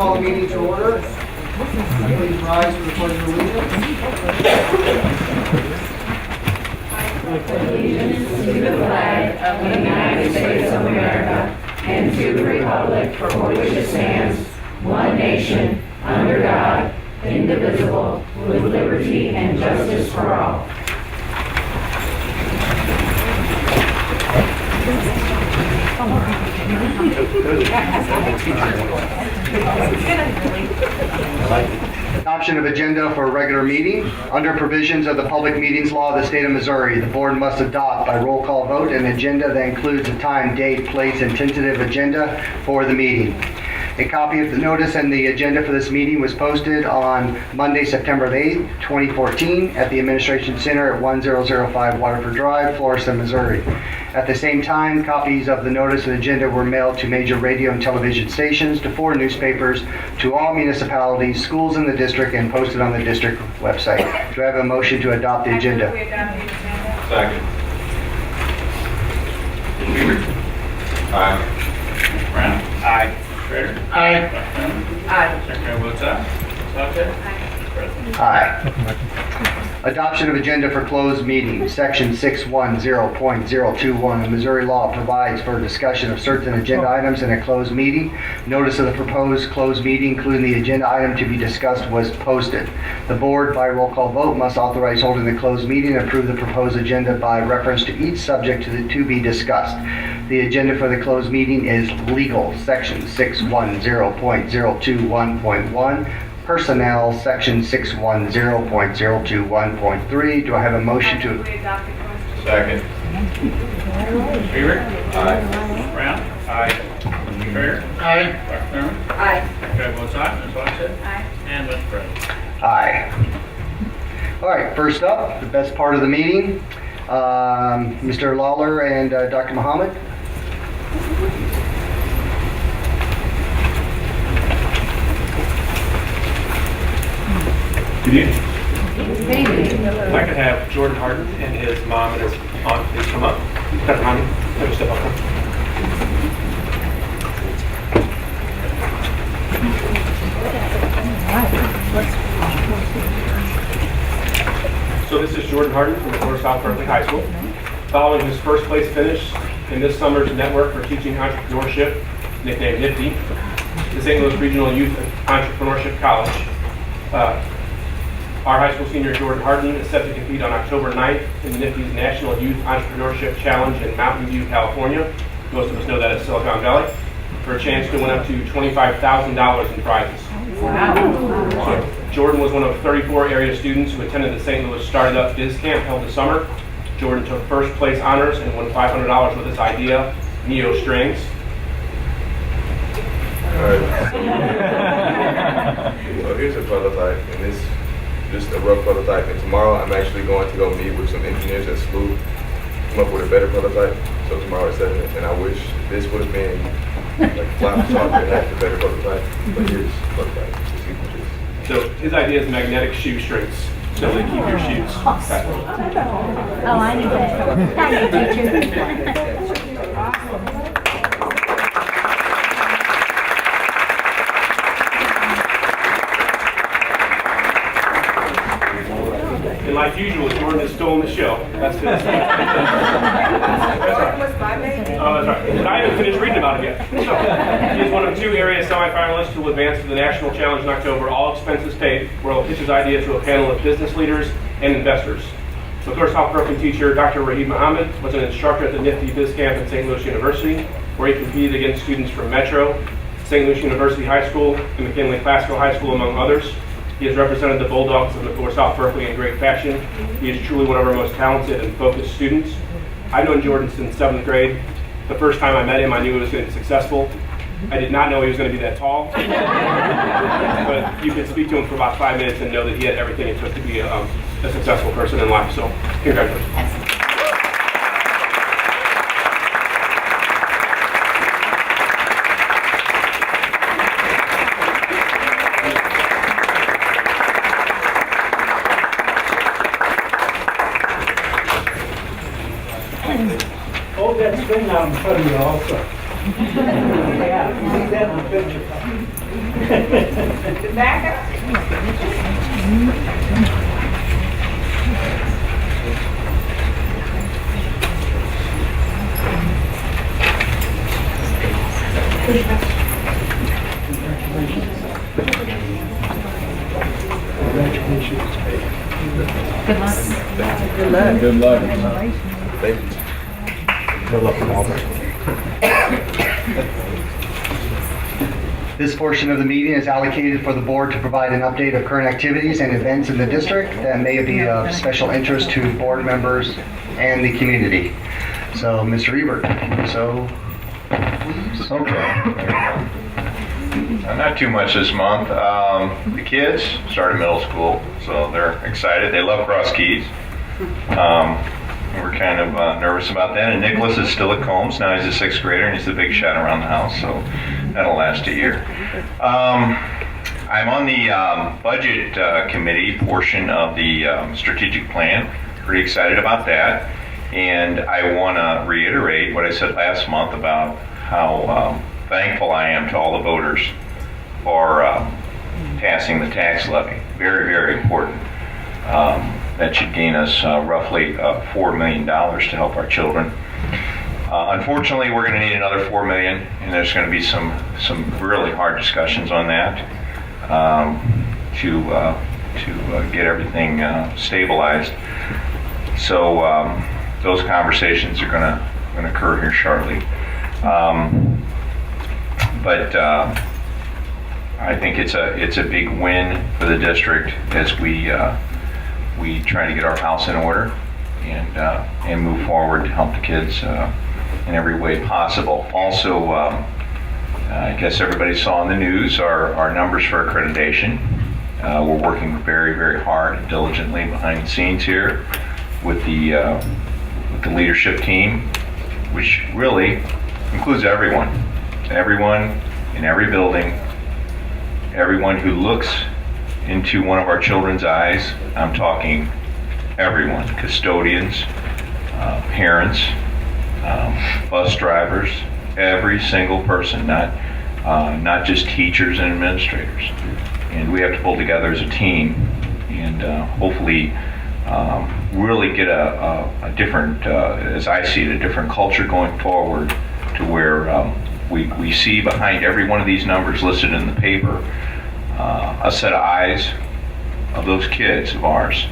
call the meeting to order. Please rise for the pledge of allegiance. Allegiance to the flag of the United States of America and to the republic for which it stands, one nation, under God, indivisible, with liberty and justice for all. Adoption of agenda for a regular meeting. Under provisions of the Public Meetings Law of the State of Missouri, the board must adopt by roll call vote an agenda that includes a time, date, place, and tentative agenda for the meeting. A copy of the notice and the agenda for this meeting was posted on Monday, September 8th, 2014 at the Administration Center at 1005 Waterford Drive, Florissant, Missouri. At the same time, copies of the notice and agenda were mailed to major radio and television stations, to 4 newspapers, to all municipalities, schools in the district, and posted on the district website. Do I have a motion to adopt the agenda? We adopt the agenda. Second. Weaver. Aye. Brown. Aye. Schrader. Aye. Aye. Secretary votes aye. Secretary. President. Aye. Adoption of agenda for closed meeting. Section 610.021 of Missouri law provides for discussion of certain agenda items in a closed meeting. Notice of the proposed closed meeting, including the agenda item to be discussed, was posted. The board, by roll call vote, must authorize holding the closed meeting and approve the proposed agenda by reference to each subject to be discussed. The agenda for the closed meeting is legal. Section 610.021.1. Personnel, section 610.021.3. Do I have a motion to? We adopt the closed. Second. Weaver. Aye. Brown. Aye. Schrader. Aye. Buckner. Aye. Secretary votes aye. Ms. Wachtel. Aye. And Mr. President. Aye. All right, first up, the best part of the meeting, Mr. Lawler and Dr. Muhammad. Good evening. I'd like to have Jordan Harden and his mom and his aunt please come up. Dr. Harden, have you step up. So this is Jordan Harden from South Berkeley High School. Following his first place finish in this summer's Network for Teaching Entrepreneurship, nicknamed NIFTY, the St. Louis Regional Youth Entrepreneurship College. Our high school senior Jordan Harden is set to compete on October 9th in NIFTY's National Youth Entrepreneurship Challenge in Mountain View, California. Most of us know that as Silicon Valley. For a chance to win up to $25,000 in prizes. Wow. So, Jordan was one of 34 area students who attended the St. Louis Startup Biz Camp held this summer. Jordan took first place honors and won $500 with his idea, Neo Strings. Alright. So here's a prototype, and it's just a rough prototype. And tomorrow I'm actually going to go meet with some engineers at SLU, come up with a better prototype. So tomorrow at 7, and I wish this would have been like flap top and had the better prototype. But here's the prototype. So his idea is magnetic shoe strings. So they keep your shoes tight. Oh, I need that. Thank you, teacher. And like usual, Jordan has stolen the show. That's his. That's right. Oh, that's right. But I haven't finished reading about it yet. So, he is one of 2 area semifinalists who will advance to the national challenge in October, all expenses paid, where he'll pitch his idea to a panel of business leaders and investors. So, of course, South Berkeley teacher Dr. Rahid Muhammad was an instructor at the NIFTY Biz Camp at St. Louis University, where he competed against students from Metro, St. Louis University High School, and McKinley Classical High School, among others. He has represented the Bulldogs of North South Berkeley in great fashion. He is truly one of our most talented and focused students. I've known Jordan since 7th grade. The first time I met him, I knew he was going to be successful. I did not know he was going to be that tall. But you could speak to him for about 5 minutes and know that he had everything it took to be a successful person in life. So, congratulations. Hold that string out in front of you also. Thank you. This portion of the meeting is allocated for the board to provide an update of current activities and events in the district that may be of special interest to board members and the community. So, Mr. Ebert, Okay. Not too much this month. The kids started middle school, so they're excited. They love Cross Keys. We're kind of nervous about that. And Nicholas is still at Combs. Now he's a sixth grader, and he's the big shot around the house, so that'll last a year. I'm on the budget committee portion of the strategic plan. Pretty excited about that. And I want to reiterate what I said last month about how thankful I am to all the voters for passing the tax levy. Very, very important. That should gain us roughly $4 million to help our children. Unfortunately, we're going to need another $4 million, and there's going to be some really hard discussions on that to get everything stabilized. So those conversations are going to occur here shortly. But I think it's a big win for the district as we try to get our house in order and move forward to help the kids in every way possible. Also, I guess everybody saw in the news our numbers for accreditation. We're working very, very hard and diligently behind the scenes here with the leadership team, which really includes everyone in every building, everyone who looks into one of our children's eyes. I'm talking everyone, custodians, parents, bus drivers, every single person, not just teachers and administrators. And we have to pull together as a team and hopefully really get a different, as I see it, a different culture going forward to where we see behind every one of these numbers listed in the paper a set of eyes of those kids of ours.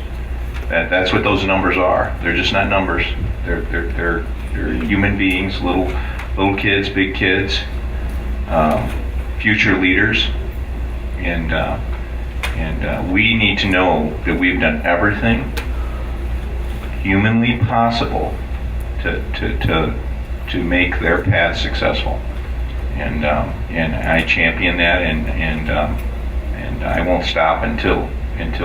That's what those numbers are. They're just not numbers. They're human beings, little kids, big kids, future leaders, and we need to know that we've done everything humanly possible to make their path successful. And I champion that, and I won't stop until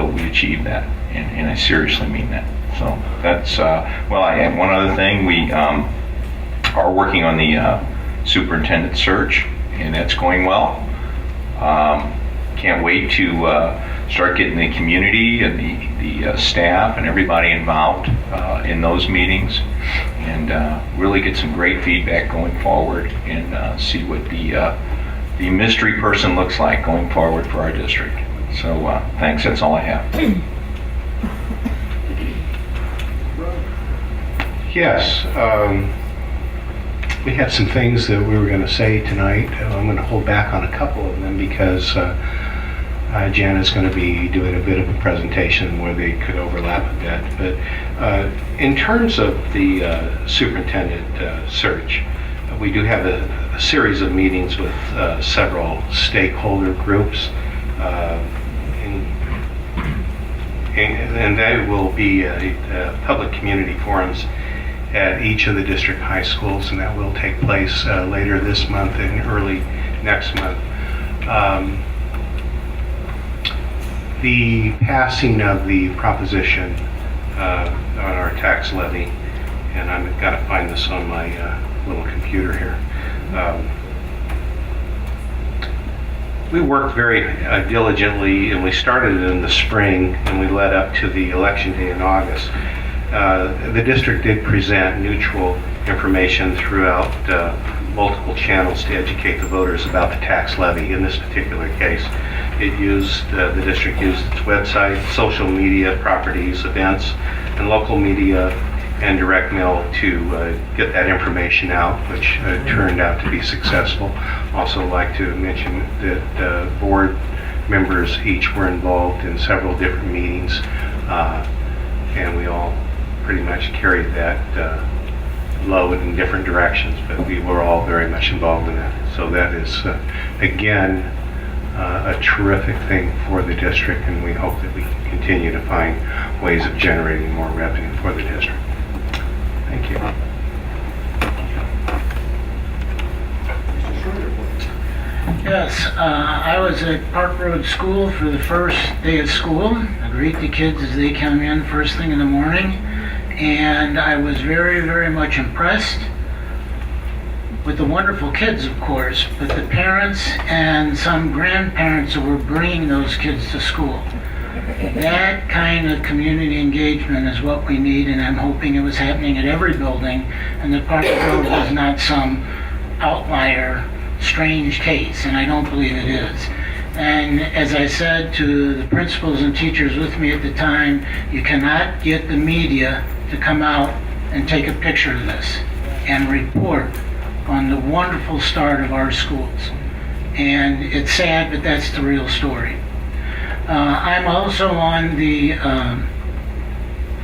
we achieve that, and I seriously mean that. So that's and one other thing, we are working on the superintendent search, and that's going well. Can't wait to start getting the community and the staff and everybody involved in those meetings, and really get some great feedback going forward, and see what the mystery person looks like going forward for our district. So thanks, that's all I have. Yes, we had some things that we were going to say tonight. I'm going to hold back on a couple of them because Janet's going to be doing a bit of a presentation where they could overlap a bit. But in terms of the superintendent search, we do have a series of meetings with several stakeholder groups, and there will be public community forums at each of the district high schools, and that will take place later this month and early next month. The passing of the proposition on our tax levy, and I've got to find this on my little computer here. We worked very diligently, and we started in the spring, and we led up to the election day in August. The district did present neutral information throughout multiple channels to educate the voters about the tax levy. In this particular case, the district used its website, social media properties, events, and local media and direct mail to get that information out, which turned out to be successful. Also like to mention that board members each were involved in several different meetings, and we all pretty much carried that load in different directions, but we were all very much involved in that. So that is, again, a terrific thing for the district, and we hope that we can continue to find ways of generating more revenue for the district. Thank you. Yes, I was at Park Road School for the first day of school. I greet the kids as they come in first thing in the morning, and I was very, very much impressed with the wonderful kids, of course, but the parents and some grandparents who were bringing those kids to school. That kind of community engagement is what we need, and I'm hoping it was happening at every building, and that Park Road was not some outlier, strange case, and I don't believe it is. And as I said to the principals and teachers with me at the time, you cannot get the media to come out and take a picture of this and report on the wonderful start of our schools. And it's sad, but that's the real story. I'm also on the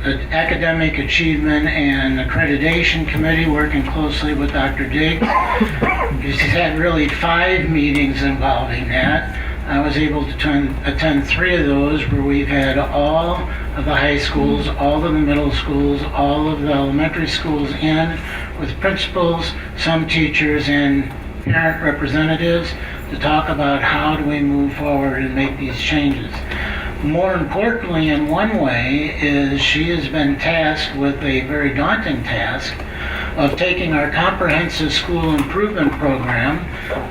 Academic Achievement and Accreditation Committee, working closely with Dr. Diggs. He's had really 5 meetings involving that. I was able to attend 3 of those, where we've had all of the high schools, all of the middle schools, all of the elementary schools in, with principals, some teachers, and parent representatives to talk about how do we move forward and make these changes. More importantly, in one way, is she has been tasked with a very daunting task of taking our comprehensive school improvement program.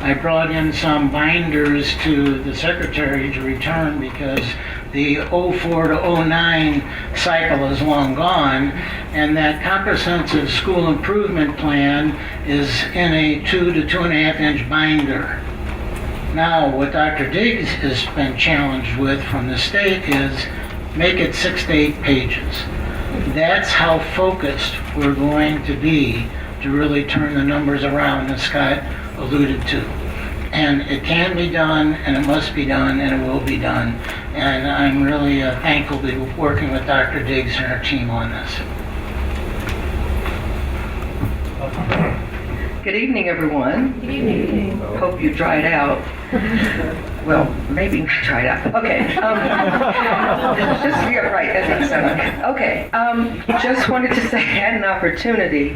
I brought in some binders to the secretary to return because the 04 to 09 cycle is long gone, and that comprehensive school improvement plan is in a 2 to 2.5 inch binder. Now, what Dr. Diggs has been challenged with from the state is make it 6 to 8 pages. That's how focused we're going to be to really turn the numbers around that Scott alluded to. And it can be done, and it must be done, and it will be done. And I'm really thankful to be working with Dr. Diggs and our team on this. Good evening, everyone. Good evening. Hope you dried out. Well, maybe not dried out. Okay. Yeah, right. That makes sense. Okay. Just wanted to say I had an opportunity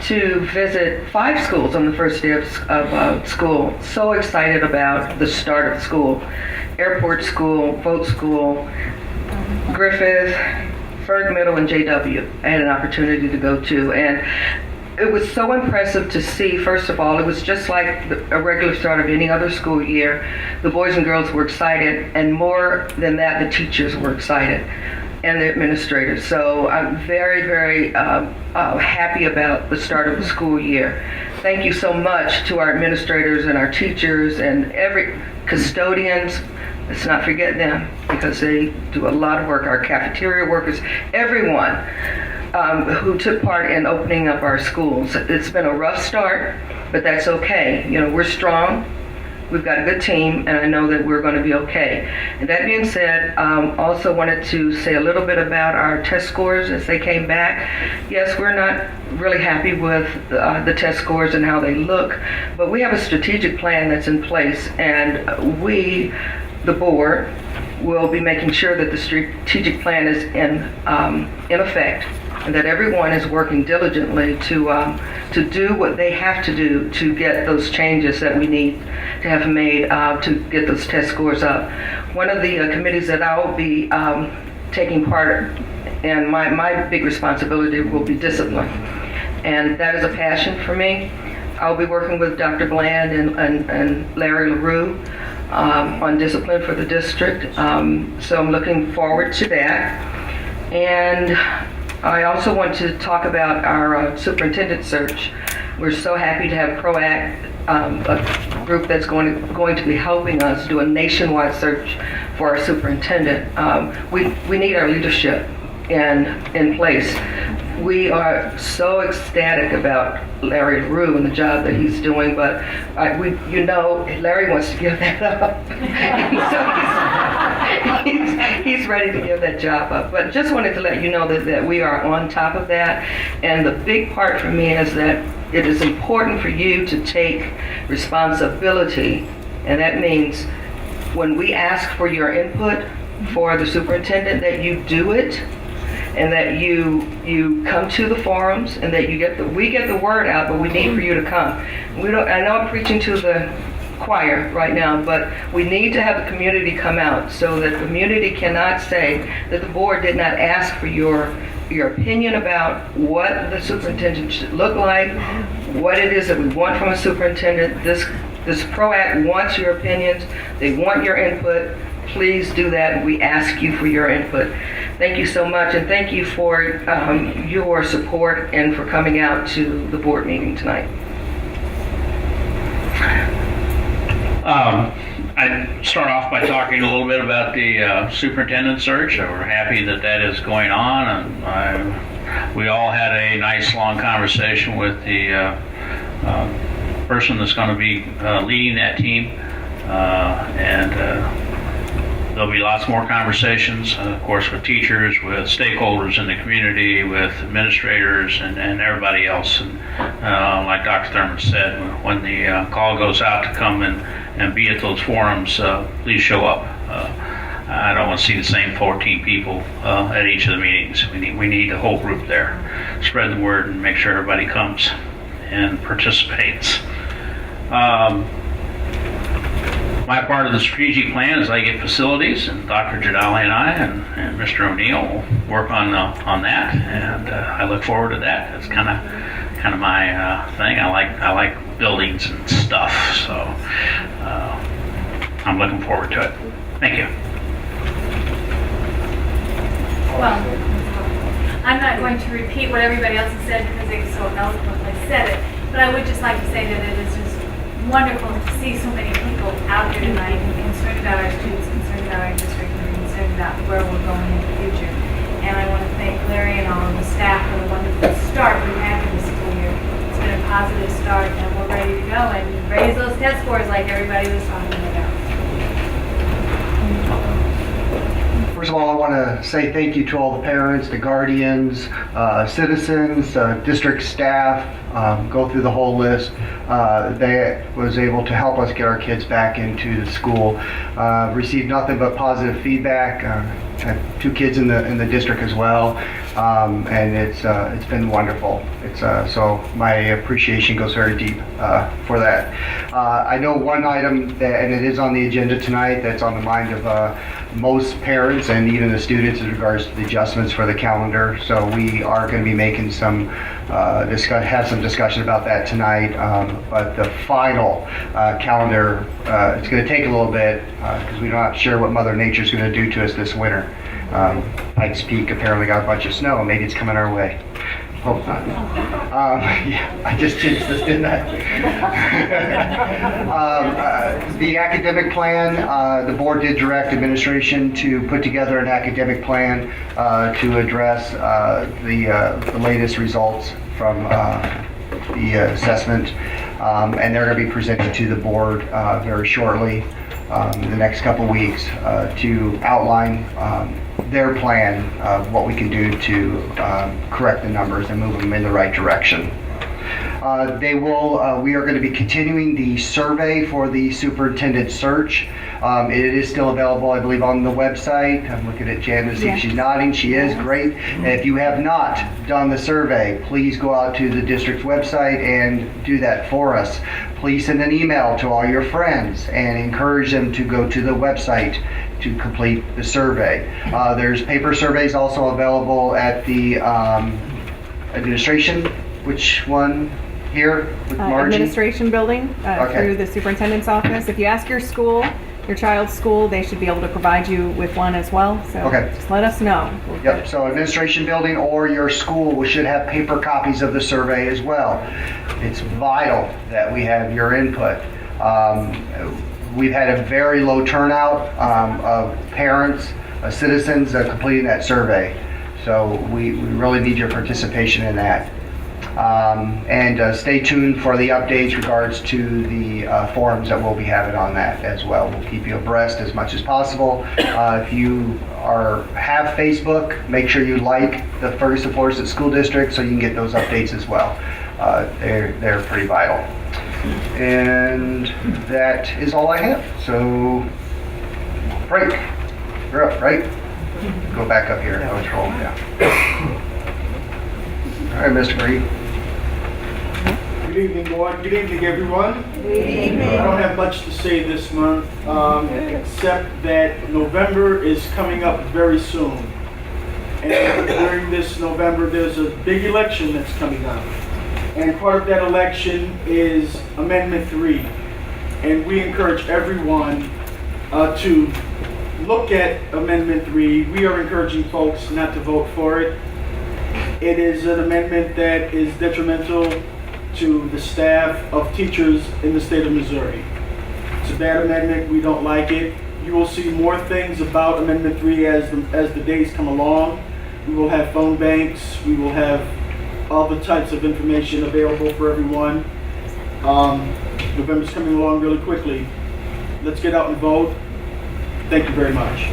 to visit 5 schools on the first day of school. So excited about the start of school. Airport School, Boat School, Griffith, Ferg Middle, and JW. I had an opportunity to go to, and it was so impressive to see. First of all, it was just like a regular start of any other school year. The boys and girls were excited, and more than that, the teachers were excited, and the administrators. So I'm very, very happy about the start of the school year. Thank you so much to our administrators and our teachers and every custodians. Let's not forget them, because they do a lot of work. Our cafeteria workers, everyone who took part in opening up our schools. It's been a rough start, but that's okay. You know, we're strong. We've got a good team, and I know that we're going to be okay. And that being said, also wanted to say a little bit about our test scores as they came back. Yes, we're not really happy with the test scores and how they look, but we have a strategic plan that's in place, and we, the board, will be making sure that the strategic plan is in effect, and that everyone is working diligently to do what they have to do to get those changes that we need to have made to get those test scores up. One of the committees that I will be taking part in, my big responsibility will be discipline, and that is a passion for me. I'll be working with Dr. Bland and Larry LaRue on discipline for the district, so I'm looking forward to that. And I also want to talk about our superintendent search. We're so happy to have PROACT, a group that's going to be helping us do a nationwide search for our superintendent. We need our leadership in place. We are so ecstatic about Larry Rue and the job that he's doing, but Larry wants to give that up. So he's ready to give that job up. But just wanted to let you know that we are on top of that. And the big part for me is that it is important for you to take responsibility, and that means when we ask for your input for the superintendent, that you do it, and that you come to the forums, and that we get the word out, but we need for you to come. I know I'm preaching to the choir right now, but we need to have the community come out so that the community cannot say that the board did not ask for your opinion about what the superintendent should look like, what it is that we want from a superintendent. This PROACT wants your opinions. They want your input. Please do that. We ask you for your input. Thank you so much, and thank you for your support and for coming out to the board meeting tonight. I'd start off by talking a little bit about the superintendent search. We're happy that is going on, and we all had a nice long conversation with the person that's going to be leading that team, and there'll be lots more conversations, of course, with teachers, with stakeholders in the community, with administrators, and everybody else. And like Dr. Thurman said, when the call goes out to come and be at those forums, please show up. I don't want to see the same 14 people at each of the meetings. We need the whole group there. Spread the word and make sure everybody comes and participates. My part of the strategic plan is I get facilities, and Dr. Jadali and I and Mr. O'Neill will work on that, and I look forward to that. That's kind of my thing. I like buildings and stuff, so I'm looking forward to it. Thank you. Well, I'm not going to repeat what everybody else has said because they so eloquently said it, but I would just like to say that it is just wonderful to see so many people out here tonight concerned about our students, concerned about our district, and concerned about where we're going in the future. And I want to thank Larry and all of the staff for the wonderful start we've had for the school year. It's been a positive start, and we're ready to go and raise those test scores like everybody was talking about. First of all, I want to say thank you to all the parents, the guardians, citizens, district staff, go through the whole list. That was able to help us get our kids back into the school. Received nothing but positive feedback. Had 2 kids in the district as well, and it's been wonderful. So my appreciation goes very deep for that. I know one item and it is on the agenda tonight that's on the mind of most parents and even the students in regards to the adjustments for the calendar. So we are going to be making some have some discussion about that tonight. But the final calendar, it's going to take a little bit because we're not sure what Mother Nature's going to do to us this winter. Pikes Peak apparently got a bunch of snow. Maybe it's coming our way. Hope not. Yeah, I just jinxed this, didn't I? The academic plan, the board did direct administration to put together an academic plan to address the latest results from the assessment, and they're going to be presented to the board very shortly in the next couple weeks to outline their plan of what we can do to correct the numbers and move them in the right direction. We are going to be continuing the survey for the superintendent search. It is still available, I believe, on the website. I'm looking at Jan to see if she's nodding. She is. Great. And if you have not done the survey, please go out to the district's website and do that for us. Please send an email to all your friends and encourage them to go to the website to complete the survey. There's paper surveys also available at the administration. Which one? Here with Margie? Administration building through the superintendent's office. If you ask your school, your child's school, they should be able to provide you with one as well. So Okay. just let us know. We'll get Yep, it. so administration building or your school should have paper copies of the survey as well. It's vital that we have your input. We've had a very low turnout of parents, citizens completing that survey. So we really need your participation in that. And stay tuned for the updates regards to the forums that we'll be having on that as well. We'll keep you abreast as much as possible. If you have Facebook, make sure you like the Ferguson-Florissant School District so you can get those updates as well. They're pretty vital. And that is all I have. So, Frank, you're up, right? Go back up here. I was rolling down. All right, Mr. Green. Good evening, board. Good evening, everyone. Good evening. I don't have much to say this month, except that November is coming up very soon. And during this November, there's a big election that's coming up. And part of that election is Amendment 3. And we encourage everyone to look at Amendment 3. We are encouraging folks not to vote for it. It is an amendment that is detrimental to the staff of teachers in the state of Missouri. It's a bad amendment. We don't like it. You will see more things about Amendment 3 as the days come along. We will have phone banks. We will have all the types of information available for everyone. November's coming along really quickly. Let's get out and vote. Thank you very much.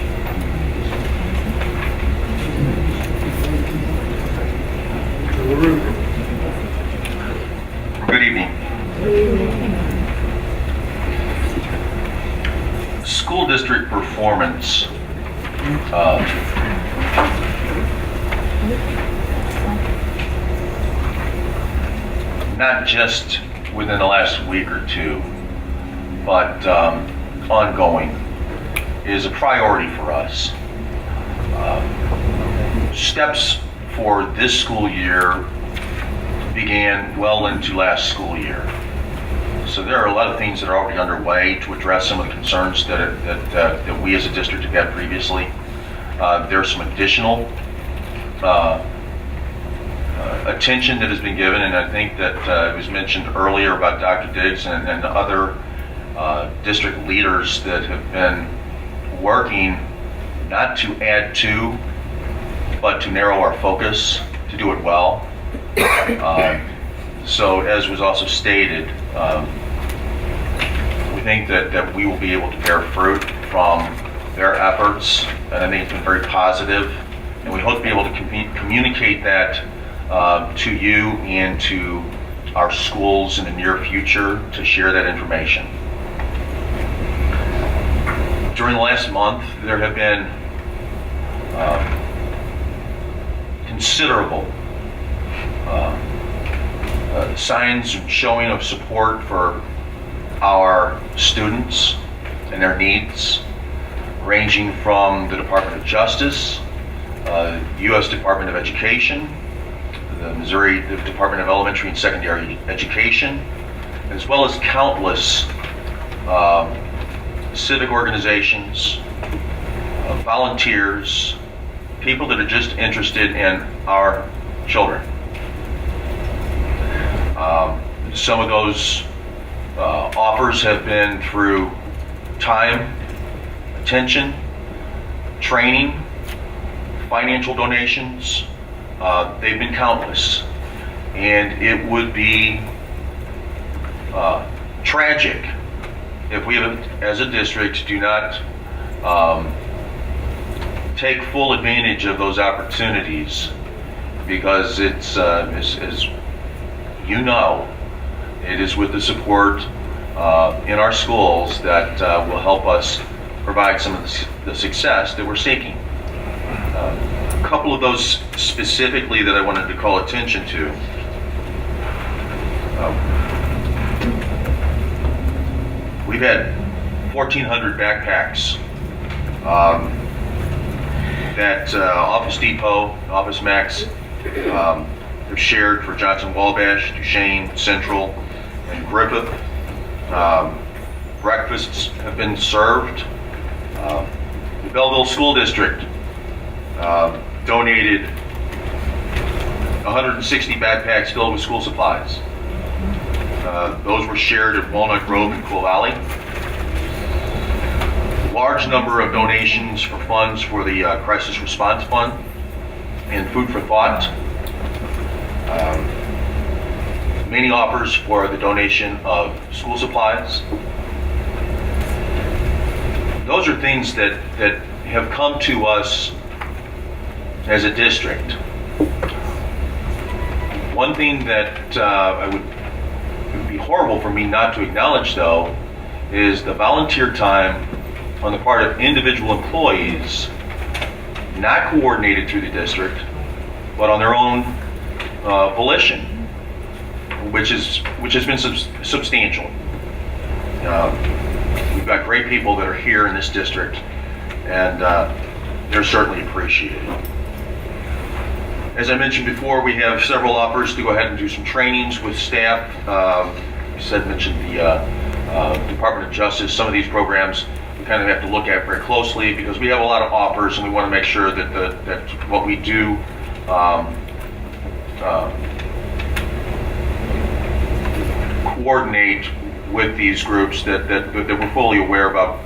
Good evening. School district performance. Not just within the last week or two, but ongoing, is a priority for us. Steps for this school year began well into last school year. So there are a lot of things that are already underway to address some of the concerns that we as a district have had previously. There's some additional attention that has been given, and I think that it was mentioned earlier about Dr. Diggs and other district leaders that have been working not to add to, but to narrow our focus, to do it well. So as was also stated, we think that we will be able to bear fruit from their efforts, and I think it's been very positive, and we hope to be able to communicate that to you and to our schools in the near future to share that information. During the last month, there have been considerable signs showing of support for our students and their needs, ranging from the Department of Justice, the U.S. Department of Education, the Missouri Department of Elementary and Secondary Education, as well as countless civic organizations, volunteers, people that are just interested in our children. Some of those offers have been through time, attention, training, financial donations. They've been countless, and it would be tragic if we, as a district, do not take full advantage of those opportunities, because it's, as you know, it is with the support in our schools that will help us provide some of the success that we're seeking. A couple of those specifically that I wanted to call attention to. We've had 1,400 backpacks that Office Depot, Office Max have shared for Johnson Wabash, Duchesne, Central, and Griffith. breakfasts have been served. The Belleville School District donated 160 backpacks filled with school supplies. Those were shared at Walnut Grove and Cool Valley. Large number of donations for funds for the Crisis Response Fund and Food for Thought. Many offers for the donation of school supplies. Those are things that have come to us as a district. One thing that it would be horrible for me not to acknowledge, though, is the volunteer time on the part of individual employees, not coordinated through the district, but on their own volition, which has been substantial. We've got great people that are here in this district, and they're certainly appreciated. As I mentioned before, we have several offers to go ahead and do some trainings with staff. You mentioned the Department of Justice. Some of these programs we kind of have to look at very closely because we have a lot of offers, and we want to make sure that that what we do coordinate with these groups, that we're fully aware about,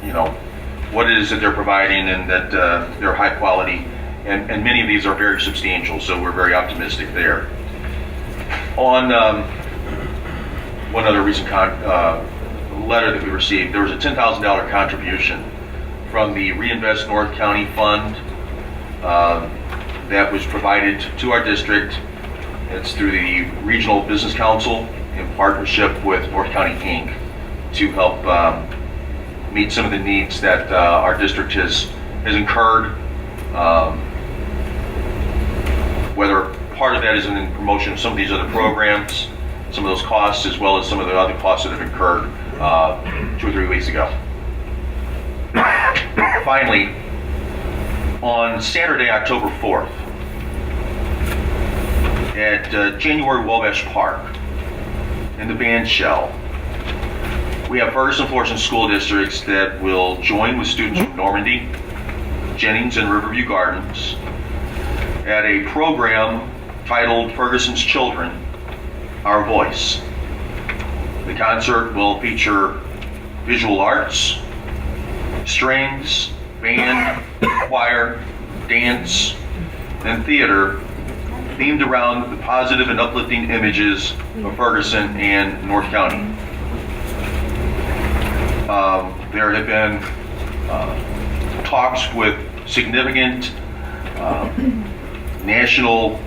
what it is that they're providing, and that they're high quality, and many of these are very substantial, so we're very optimistic there. On one other recent letter that we received, there was a $10,000 contribution from the Reinvest North County Fund that was provided to our district. It's through the Regional Business Council in partnership with North County Inc. to help meet some of the needs that our district has incurred. Whether part of that is in the promotion of some of these other programs, some of those costs, as well as some of the other costs that have incurred 2 or 3 weeks ago. Finally, on Saturday, October 4th, at January Wabash Park, in the band shell, we have Ferguson-Florissant school districts that will join with students from Normandy, Jennings, and Riverview Gardens at a program titled Ferguson's Children, Our Voice. The concert will feature visual arts, strings, band, choir, dance, and theater themed around the positive and uplifting images of Ferguson and North County. There have been talks with significant national,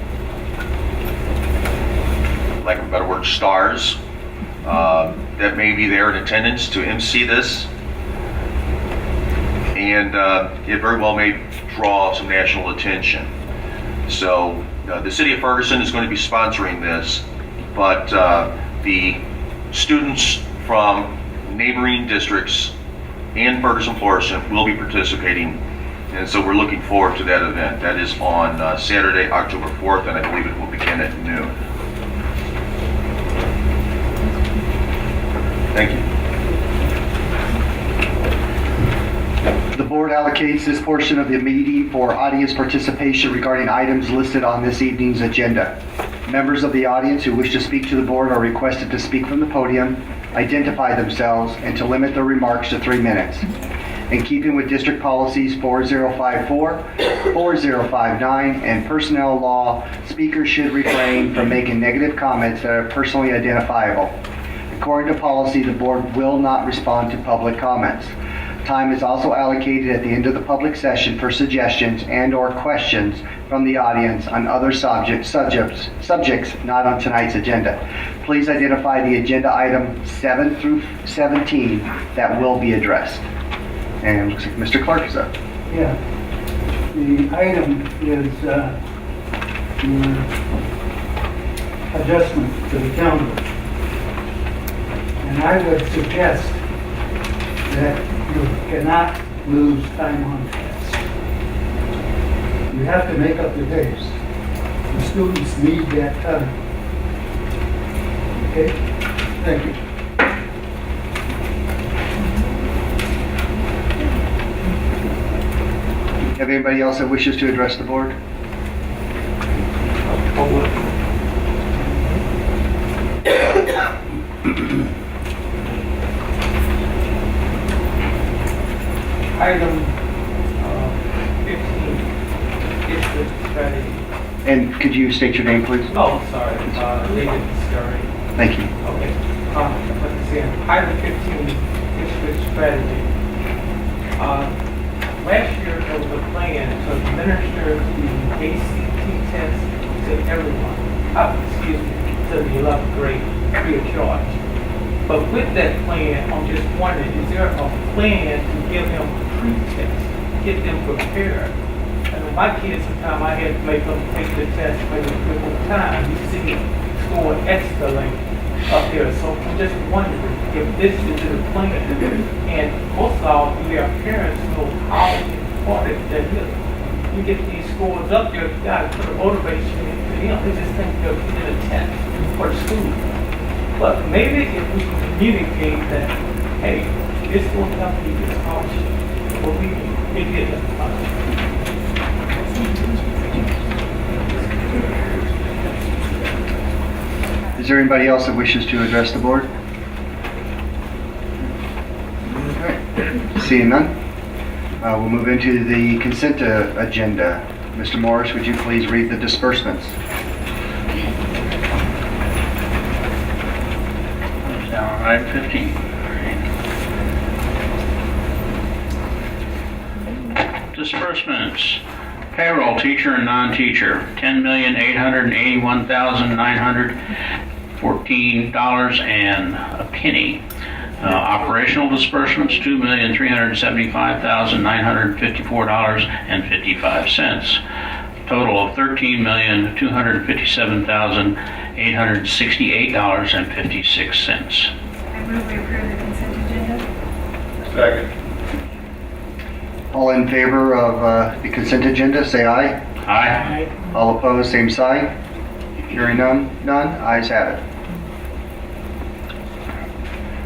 lack of a better word, stars that may be there in attendance to MC this, and it very well may draw some national attention. So the city of Ferguson is going to be sponsoring this, but the students from neighboring districts and Ferguson-Florissant will be participating, and so we're looking forward to that event. That is on Saturday, October 4th, and I believe it will begin at noon. Thank you. The board allocates this portion of the meeting for audience participation regarding items listed on this evening's agenda. Members of the audience who wish to speak to the board are requested to speak from the podium, identify themselves, and to limit their remarks to 3 minutes. In keeping with district policies 4054, 4059, and personnel law, speakers should refrain from making negative comments that are personally identifiable. According to policy, the board will not respond to public comments. Time is also allocated at the end of the public session for suggestions and/or questions from the audience on other subjects not on tonight's agenda. Please identify the agenda item 7 through 17 that will be addressed. And it looks like Mr. Clark is up. Yeah. The item is your adjustment to the calendar. And I would suggest that you cannot lose time on tests. You have to make up the days. The students need that time. Okay? Thank you. Have anybody else that wishes to address the board? Item 15, district strategy. And could you state your name, please? Oh, sorry, David Scurry. Thank you. Okay. Let's see, item 15, district strategy. Last year, there was a plan to administer the ACT test to everyone, to the 11th grade, free of charge. But with that plan, I'm just wondering, is there a plan to give them a pre-test, get them prepared? And with my kids, sometimes I had to make them take the test maybe 3 more times. You see it score escalate up there. So I'm just wondering if this is in the plan. And most of all, do their parents know how important that is? You get these scores up there, you got to put a motivation into them. They just think they're getting a test for the school. But maybe if we can communicate that, hey, this will help you get a scholarship, or we can get a scholarship. Is there anybody else that wishes to address the board? Okay. Seeing none, we'll move into the consent agenda. Mr. Morris, would you please read the disbursements? All right, 15. Disbursements. Payroll, teacher and non-teacher, $10,881,914 and a penny. Operational disbursements, $2,375,954.55. Total of $13,257,868.56. I move we approve the consent agenda. Second. All in favor of the consent agenda, say aye. Aye. All opposed, same sign. Hearing none, ayes have it.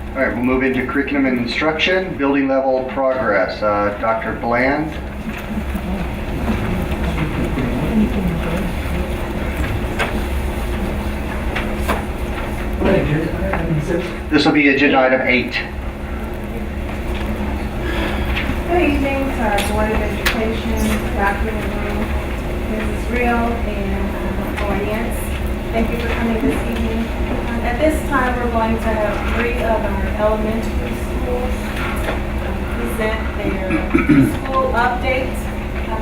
All right, we'll move into curriculum and instruction, building level progress. Dr. Bland. This will be agenda item 8. Good evening to our Board of Education, Dr. LaRue, Mrs. Real, and audience. Thank you for coming this evening. At this time, we're going to have 3 of our elementary schools present their school updates.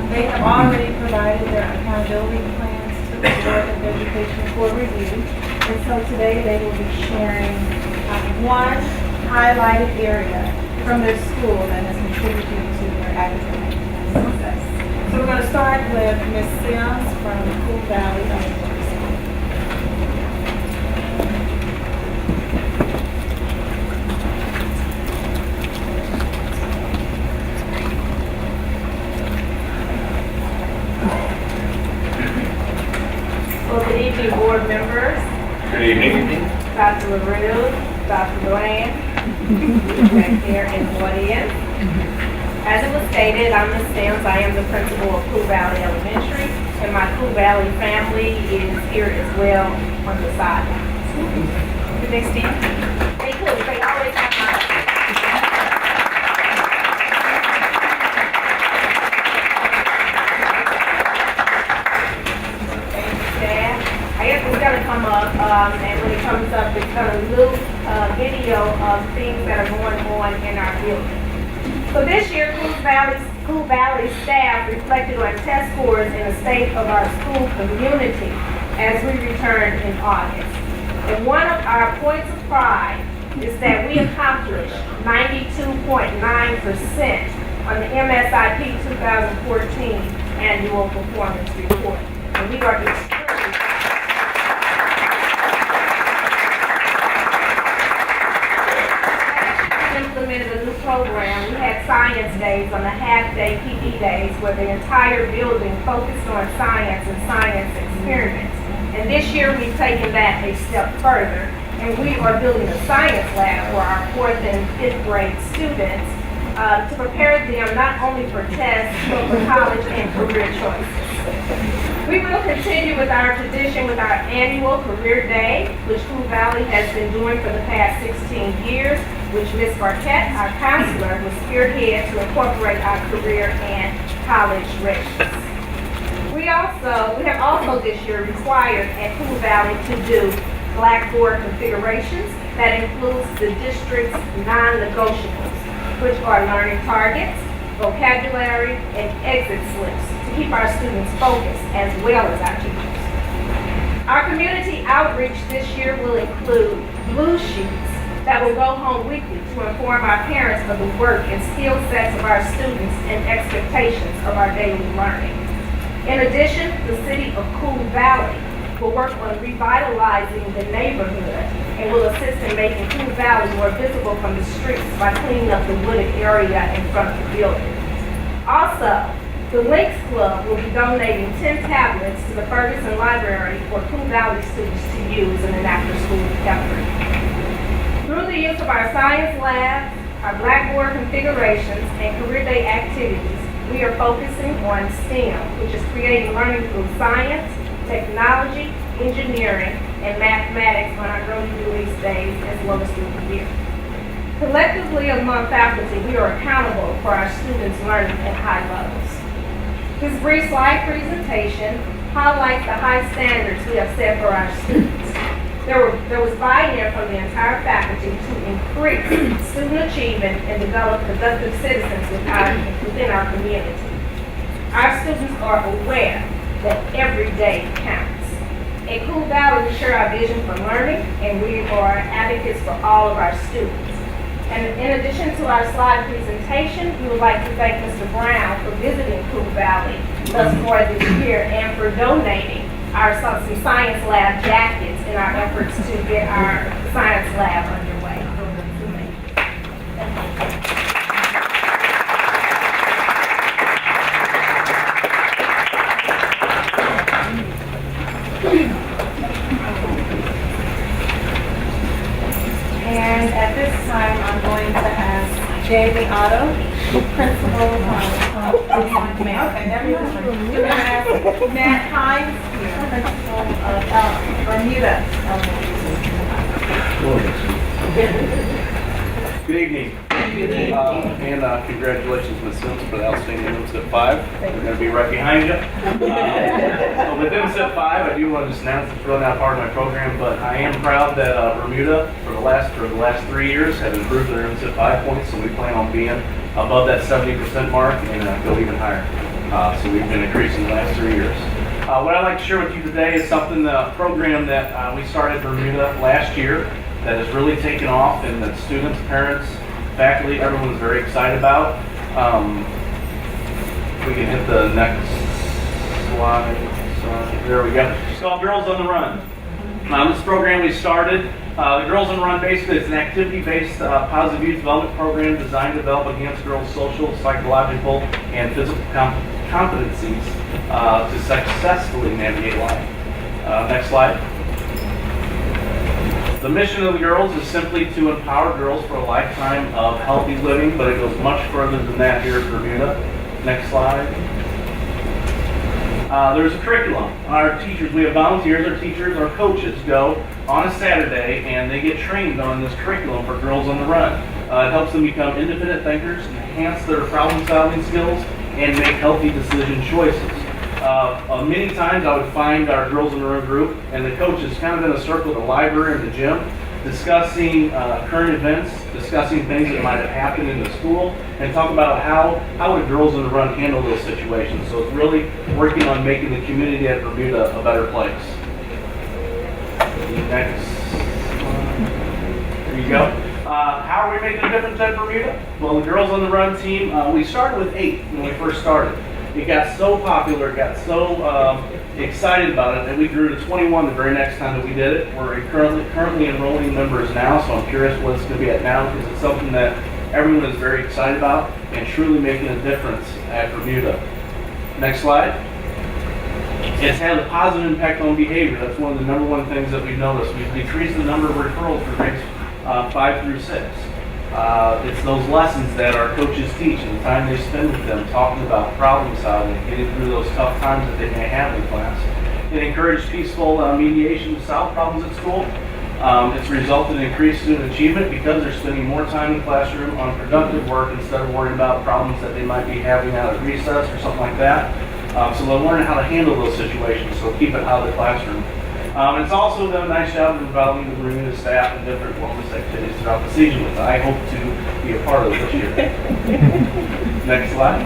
They have already provided their accountability plans to the Board of Education for review. And so today they will be sharing one highlighted area from their school that has contributed to their academic success. So we're going to start with Ms. Sims from Cool Valley Elementary School. Well, good evening, board members. Good evening. Dr. LaRue, Dr. Bland, back there in the audience. As it was stated, I'm Ms. Sims. I am the principal of Cool Valley Elementary, and my Cool Valley family is here as well on the sidelines. Did they stand? They could. They always have my I guess it's going to come up, and when it comes up, it's going to loop video of things that are going on in our building. So this year, Cool Valley staff reflected on test scores in the state of our school community as we returned in August. And one of our points of pride is that we accomplished 92.9% on the MSIP 2014 annual performance report. And we are extremely implemented a new program. We had science days on the half-day PE days where the entire building focused on science and science experiments. And this year we've taken that a step further, and we are building a science lab for our 4th and 5th grade students. to prepare them not only for tests, but for college and career choices. We will continue with our tradition with our annual Career Day, which Cool Valley has been doing for the past 16 years, which Ms. Barquette, our counselor, will spearhead to incorporate our career and college readiness. We have also this year required at Cool Valley to do Blackboard configurations that includes the district's non-negotiables, which are learning targets, vocabulary, and exit slips to keep our students focused as well as our teachers. Our community outreach this year will include blue sheets that will go home weekly to inform our parents of the work and skill sets of our students and expectations of our daily learning. In addition, the city of Cool Valley will work on revitalizing the neighborhood and will assist in making Cool Valley more visible from the streets by cleaning up the wooded area in front of the building. Also, the Links Club will be donating 10 tablets to the Ferguson Library for Cool Valley students to use in an after-school effort. Through the use of our science labs, our Blackboard configurations, and Career Day activities, we are focusing on STEM, which is creating learning through science, technology, engineering, and mathematics on our early release days as well as through the year. Collectively among faculty, we are accountable for our students' learning at high levels. This brief slide presentation highlights the high standards we have set for our students. There was buy-in from the entire faculty to increase student achievement and develop productive citizens within our community. Our students are aware that every day counts. At Cool Valley, we share our vision for learning, and we are advocates for all of our students. And in addition to our slide presentation, we would like to thank Mr. Brown for visiting Cool Valley thus far this year and for donating some science lab jackets in our efforts to get our science lab underway. And at this time, I'm going to ask Jamie Otto, principal of Matt Hines, principal of Bermuda Elementary. Good evening. And congratulations, Ms. Sims, for the outstanding MSIP 5. We're going to be right behind you. With MSIP 5, I do want to just announce it's really not part of my program, but I am proud that Bermuda, for the last 3 years, have improved their MSIP 5 points, so we plan on being above that 70% mark and go even higher. So we've been increasing the last 3 years. What I'd like to share with you today is a program that we started in Bermuda last year that has really taken off, and that students, parents, faculty, everyone's very excited about. We can hit the next slide. There we go. It's called Girls on the Run. This program we started, the Girls on the Run basically is an activity-based positive youth development program designed to develop enhanced girls' social, psychological, and physical competencies to successfully navigate life. Next slide. The mission of the girls is simply to empower girls for a lifetime of healthy living, but it goes much further than that here at Bermuda. Next slide. There's a curriculum. Our teachers, we have volunteers, our teachers, our coaches go on a Saturday and they get trained on this curriculum for Girls on the Run. It helps them become independent thinkers, enhance their problem-solving skills, and make healthy decision choices. Many times I would find our Girls in the Room group and the coaches kind of in a circle at the library or the gym, discussing current events, discussing things that might have happened in the school, and talk about how would Girls in the Run handle those situations. So it's really working on making the community at Bermuda a better place. Next. There you go. How are we making a difference at Bermuda? Well, the Girls on the Run team, we started with 8 when we first started. It got so popular, got so excited about it, that we grew to 21 the very next time that we did it. We're currently enrolling members now, so I'm curious what it's going to be at now, because it's something that everyone is very excited about and truly making a difference at Bermuda. Next slide. It's had a positive impact on behavior. That's one of the #1 things that we've noticed. We've decreased the number of referrals for grades 5 through 6. It's those lessons that our coaches teach and the time they spend with them talking about problem solving and getting through those tough times that they may have in class. It encouraged peaceful mediation to solve problems at school. It's resulted in increased student achievement because they're spending more time in the classroom on productive work instead of worrying about problems that they might be having out at recess or something like that. So they're learning how to handle those situations, so keep it out of the classroom. It's also done a nice job of developing the Bermuda staff and different wellness activities throughout the season, which I hope to be a part of this year. Next slide.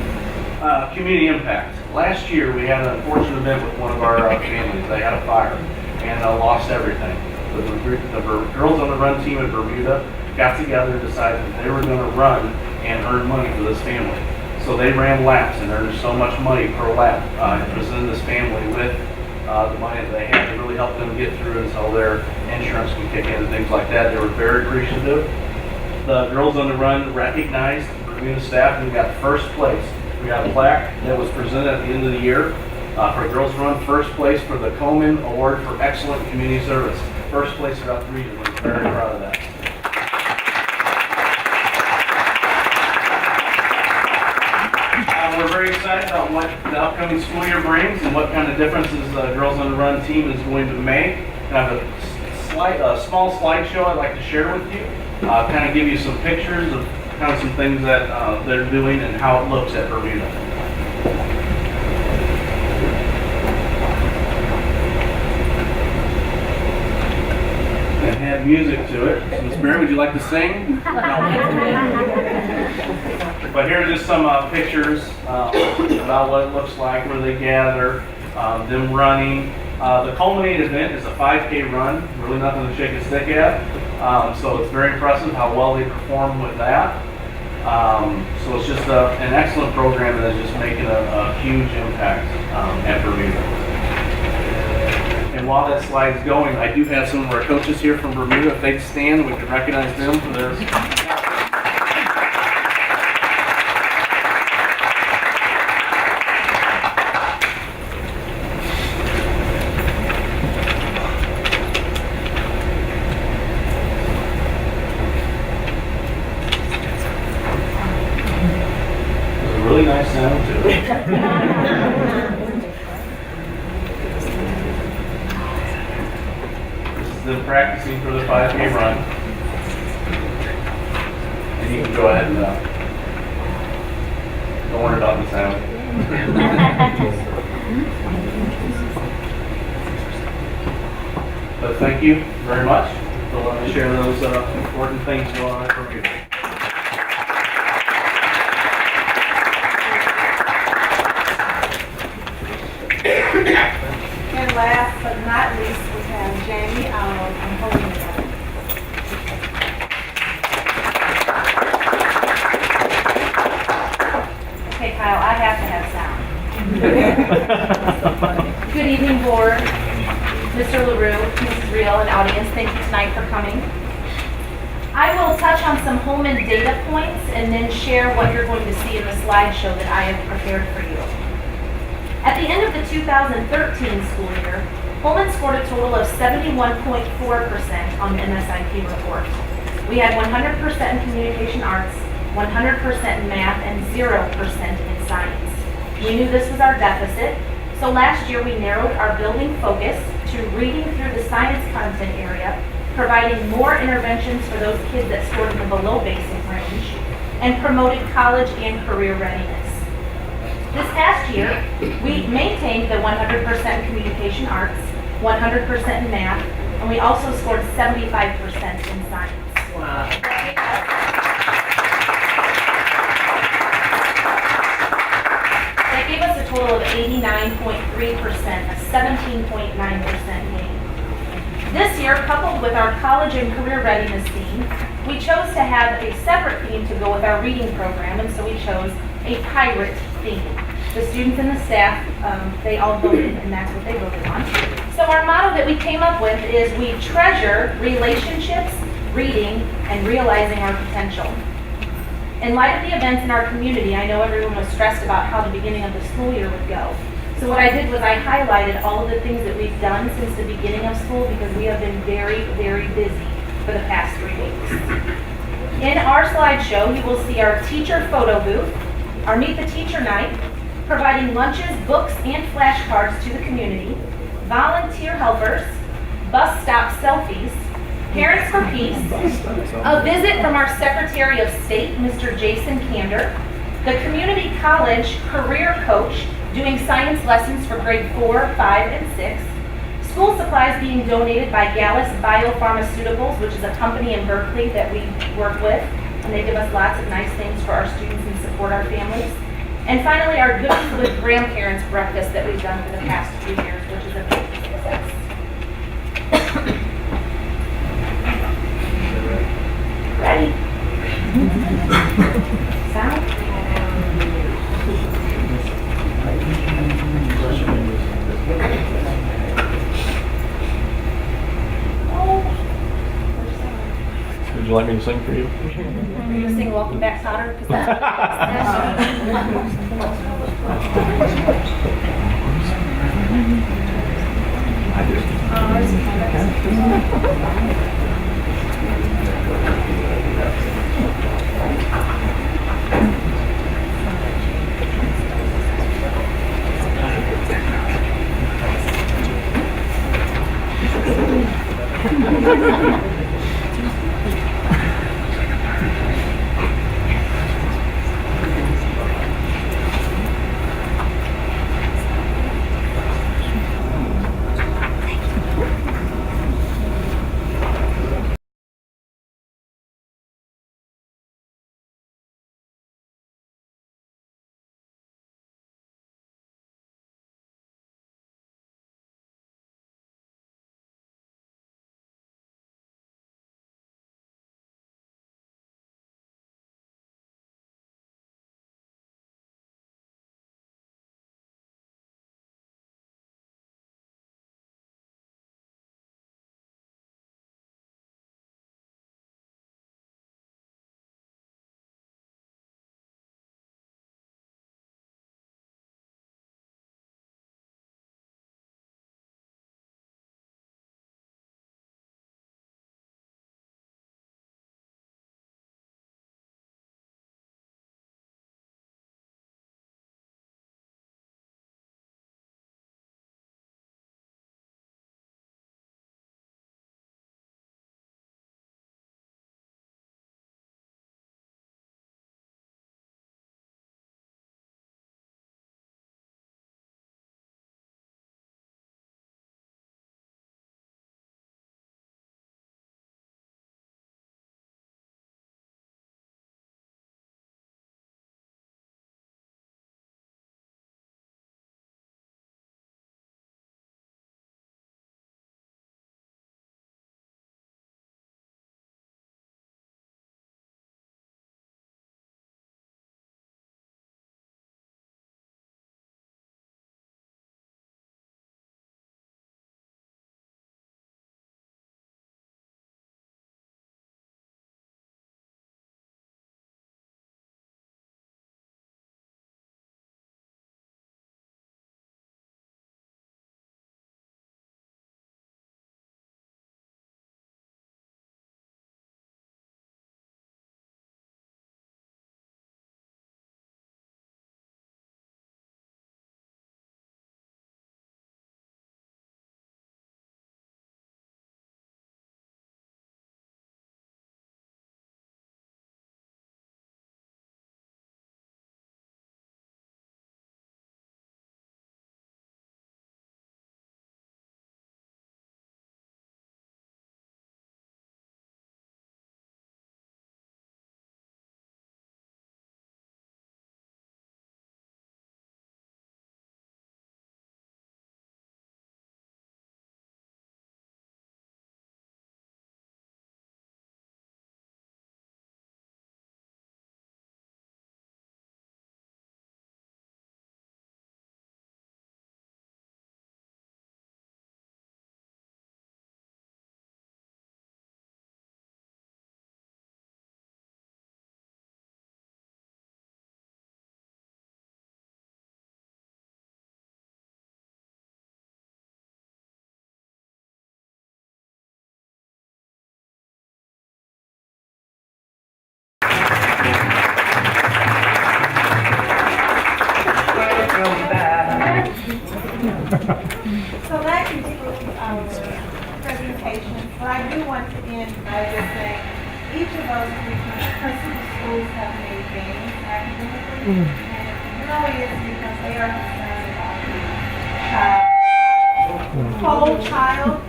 Community impact. Last year we had an unfortunate event with one of our families. They had a fire and lost everything. The Girls on the Run team in Bermuda got together and decided that they were going to run and earn money for this family. So they ran laps and earned so much money per lap and presented this family with the money that they had to really help them get through until their insurance can kick in and things like that. They were very appreciative. The Girls on the Run recognized the Bermuda staff and we got first place. We got a plaque that was presented at the end of the year for Girls Run, first place for the Coleman Award for Excellent Community Service. First place throughout the region. We're very proud of that. We're very excited about what the upcoming school year brings and what kind of differences the Girls on the Run team is going to make. I have a small slideshow I'd like to share with you. Kind of give you some pictures of kind of some things that they're doing and how it looks at Bermuda. And had music to it. So Ms. Mary, would you like to sing? But here are just some pictures about what it looks like, where they gather, them running. The culminating event is a 5K run, really nothing to shake a stick at. So it's very impressive how well they perform with that. So it's just an excellent program that is just making a huge impact at Bermuda. And while that slide's going, I do have some of our coaches here from Bermuda. If they'd stand, we can recognize them for this. There's a really nice sound to it. Them practicing for the 5K run. And you can go ahead and don't worry about the sound. But thank you very much for letting me share those important things going on for you. And last but not least, we have Jamie from Holding the Gun. Okay, Kyle, I have to have sound. Good evening, board. Mr. LaRue, Mrs. Reel, and audience, thank you tonight for coming. I will touch on some Holman data points and then share what you're going to see in the slideshow that I have prepared for you. At the end of the 2013 school year, Holman scored a total of 71.4% on the MSIP report. We had 100% in communication arts, 100% in math, and 0% in science. We knew this was our deficit, so last year we narrowed our building focus to reading through the science content area, providing more interventions for those kids that scored in the below basic range, and promoted college and career readiness. This past year, we maintained the 100% in communication arts, 100% in math, and we also scored 75% in science. Wow. That gave us a total of 89.3%, a 17.9% gain. This year, coupled with our college and career readiness theme, we chose to have a separate theme to go with our reading program, and so we chose a pirate theme. The students and the staff, they all voted, and that's what they voted on. So our motto that we came up with is we treasure relationships, reading, and realizing our potential. In light of the events in our community, I know everyone was stressed about how the beginning of the school year would go. So what I did was I highlighted all of the things that we've done since the beginning of school because we have been very, very busy for the past 3 weeks. In our slideshow, you will see our teacher photo booth, our Meet the Teacher Night, providing lunches, books, and flashcards to the community, volunteer helpers, bus stop selfies, Parents for Peace, a visit from our Secretary of State, Mr. Jason Kander, the Community College Career Coach doing science lessons for grade 4, 5, and 6, school supplies being donated by Gallus Biopharmaceuticals, which is a company in Berkeley that we work with, and they give us lots of nice things for our students and support our families. And finally, our Goodies with Grandparents breakfast that we've done for the past few years, which is a big success. Ready? Sound? Would you like me to sing for you? Are you going to sing Welcome Back, Cotter? 'Cause that's- So that concludes our presentation. But I do want to end by just saying each of those three principal schools have made gains academically. And it really is because they are concerned about the whole child.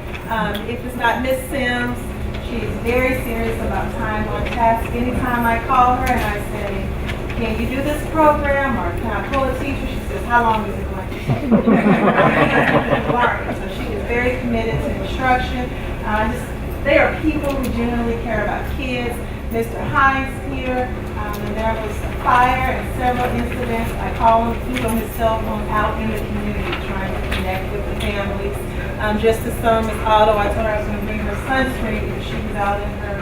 If it's not Miss Sims, she's very serious about time on task. Anytime I call her and I say, can you do this program or can I pull a teacher? She says, how long is it going to take? So she is very committed to instruction. They are people who genuinely care about kids. Mr. Hines here, and there was a fire and several incidents. I called him, he was on his cell phone out in the community trying to connect with the families. Just as some Miss Otto, I told her I was going to bring her sunscreen because she was out in her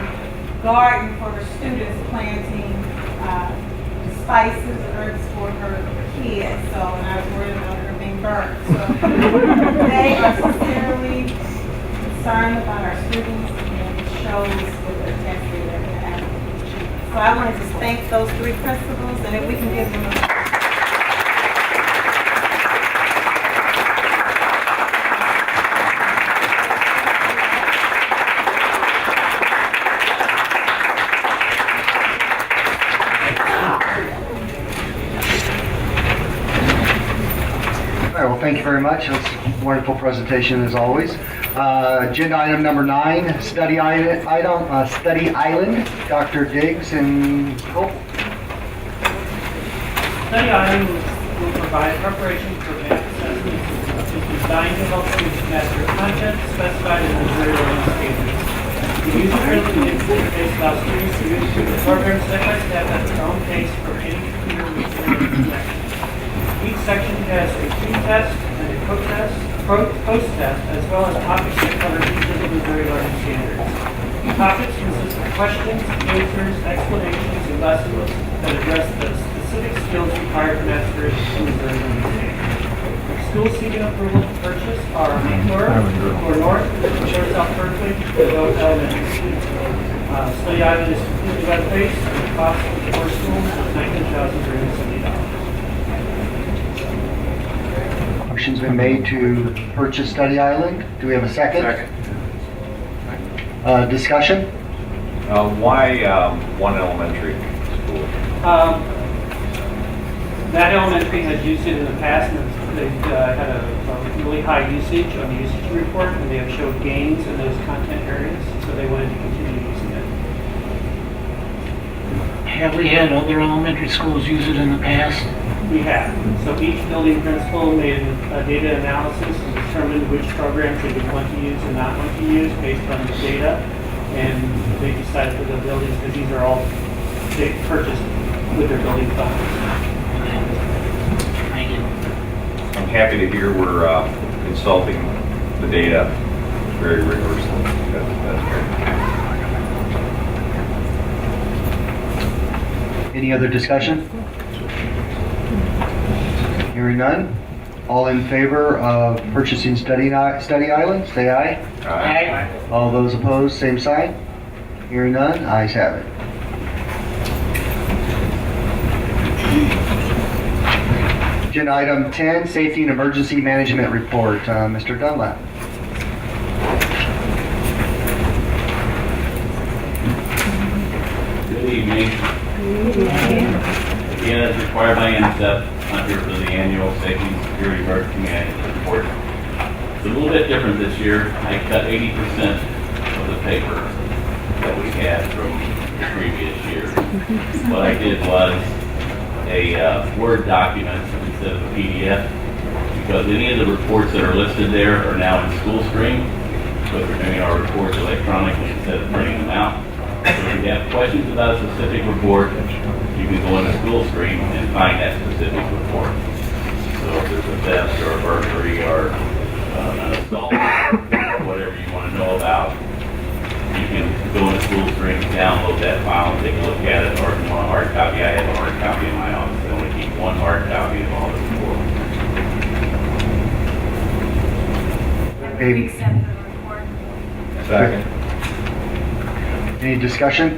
garden for her students planting spices, herbs for her kids. So, and I was worried about her being burned. So they are sincerely concerned about our students, and it shows with their test data and academic achievement. So I wanted to thank those three principals, and if we can give them a Thank you very much. That's a wonderful presentation as always. Agenda item number 9, study island. Dr. Diggs and Cole. Study island will provide preparation for advanced assessments. It's designed to help students master content specified in the Missouri Learning Standards. The user-friendly interface allows students to move through the program step by step at their own pace for any computer connection. Each section has a pre-test and a post-test, as well as topics that cover each of the Missouri Learning Standards. Topics consist of questions, answers, explanations, and lessons that address the specific skills required to master the Missouri Learning Standards. Schools seeking approval to purchase are North, South Berkeley, and Oak Elementary School. Study island is completely web-based, and the cost for schools is $19,370. Motion's been made to purchase Study Island. Do we have a second? Second. Discussion? Why one elementary school? That elementary has used it in the past, and they've had a really high usage on the usage report, and they have showed gains in those content areas, so they wanted to continue using it. Have we had other elementary schools use it in the past? We have. So each building principal made a data analysis and determined which programs they would want to use and not want to use based on the data. And they decided for the buildings, because these are all they purchased with their building funds. Thank you. I'm happy to hear we're consulting the data very rigorously. That's great. Any other discussion? Hearing none. All in favor of purchasing Study Island, say aye. Aye. All those opposed, same sign. Hearing none, ayes have it. Agenda item 10, Safety and Emergency Management Report. Mr. Dunlap. Good evening. Again, as required by NSF, I'm here for the annual Safety and Security Emergency Management Report. It's a little bit different this year. I cut 80% of the paper that we had from the previous year. What I did was a Word document instead of a PDF, because any of the reports that are listed there are now in SchoolStream, so we're doing our reports electronically instead of printing them out. So if you have questions about a specific report, you can go into SchoolStream and find that specific report. So if there's a theft or a burglary or an assault, or whatever you want to know about, you can go into SchoolStream, download that file, and take a look at it, or if you want a hard copy, I have a hard copy in my office. I only keep one hard copy of all the reports. We accept the report. Second. Any discussion?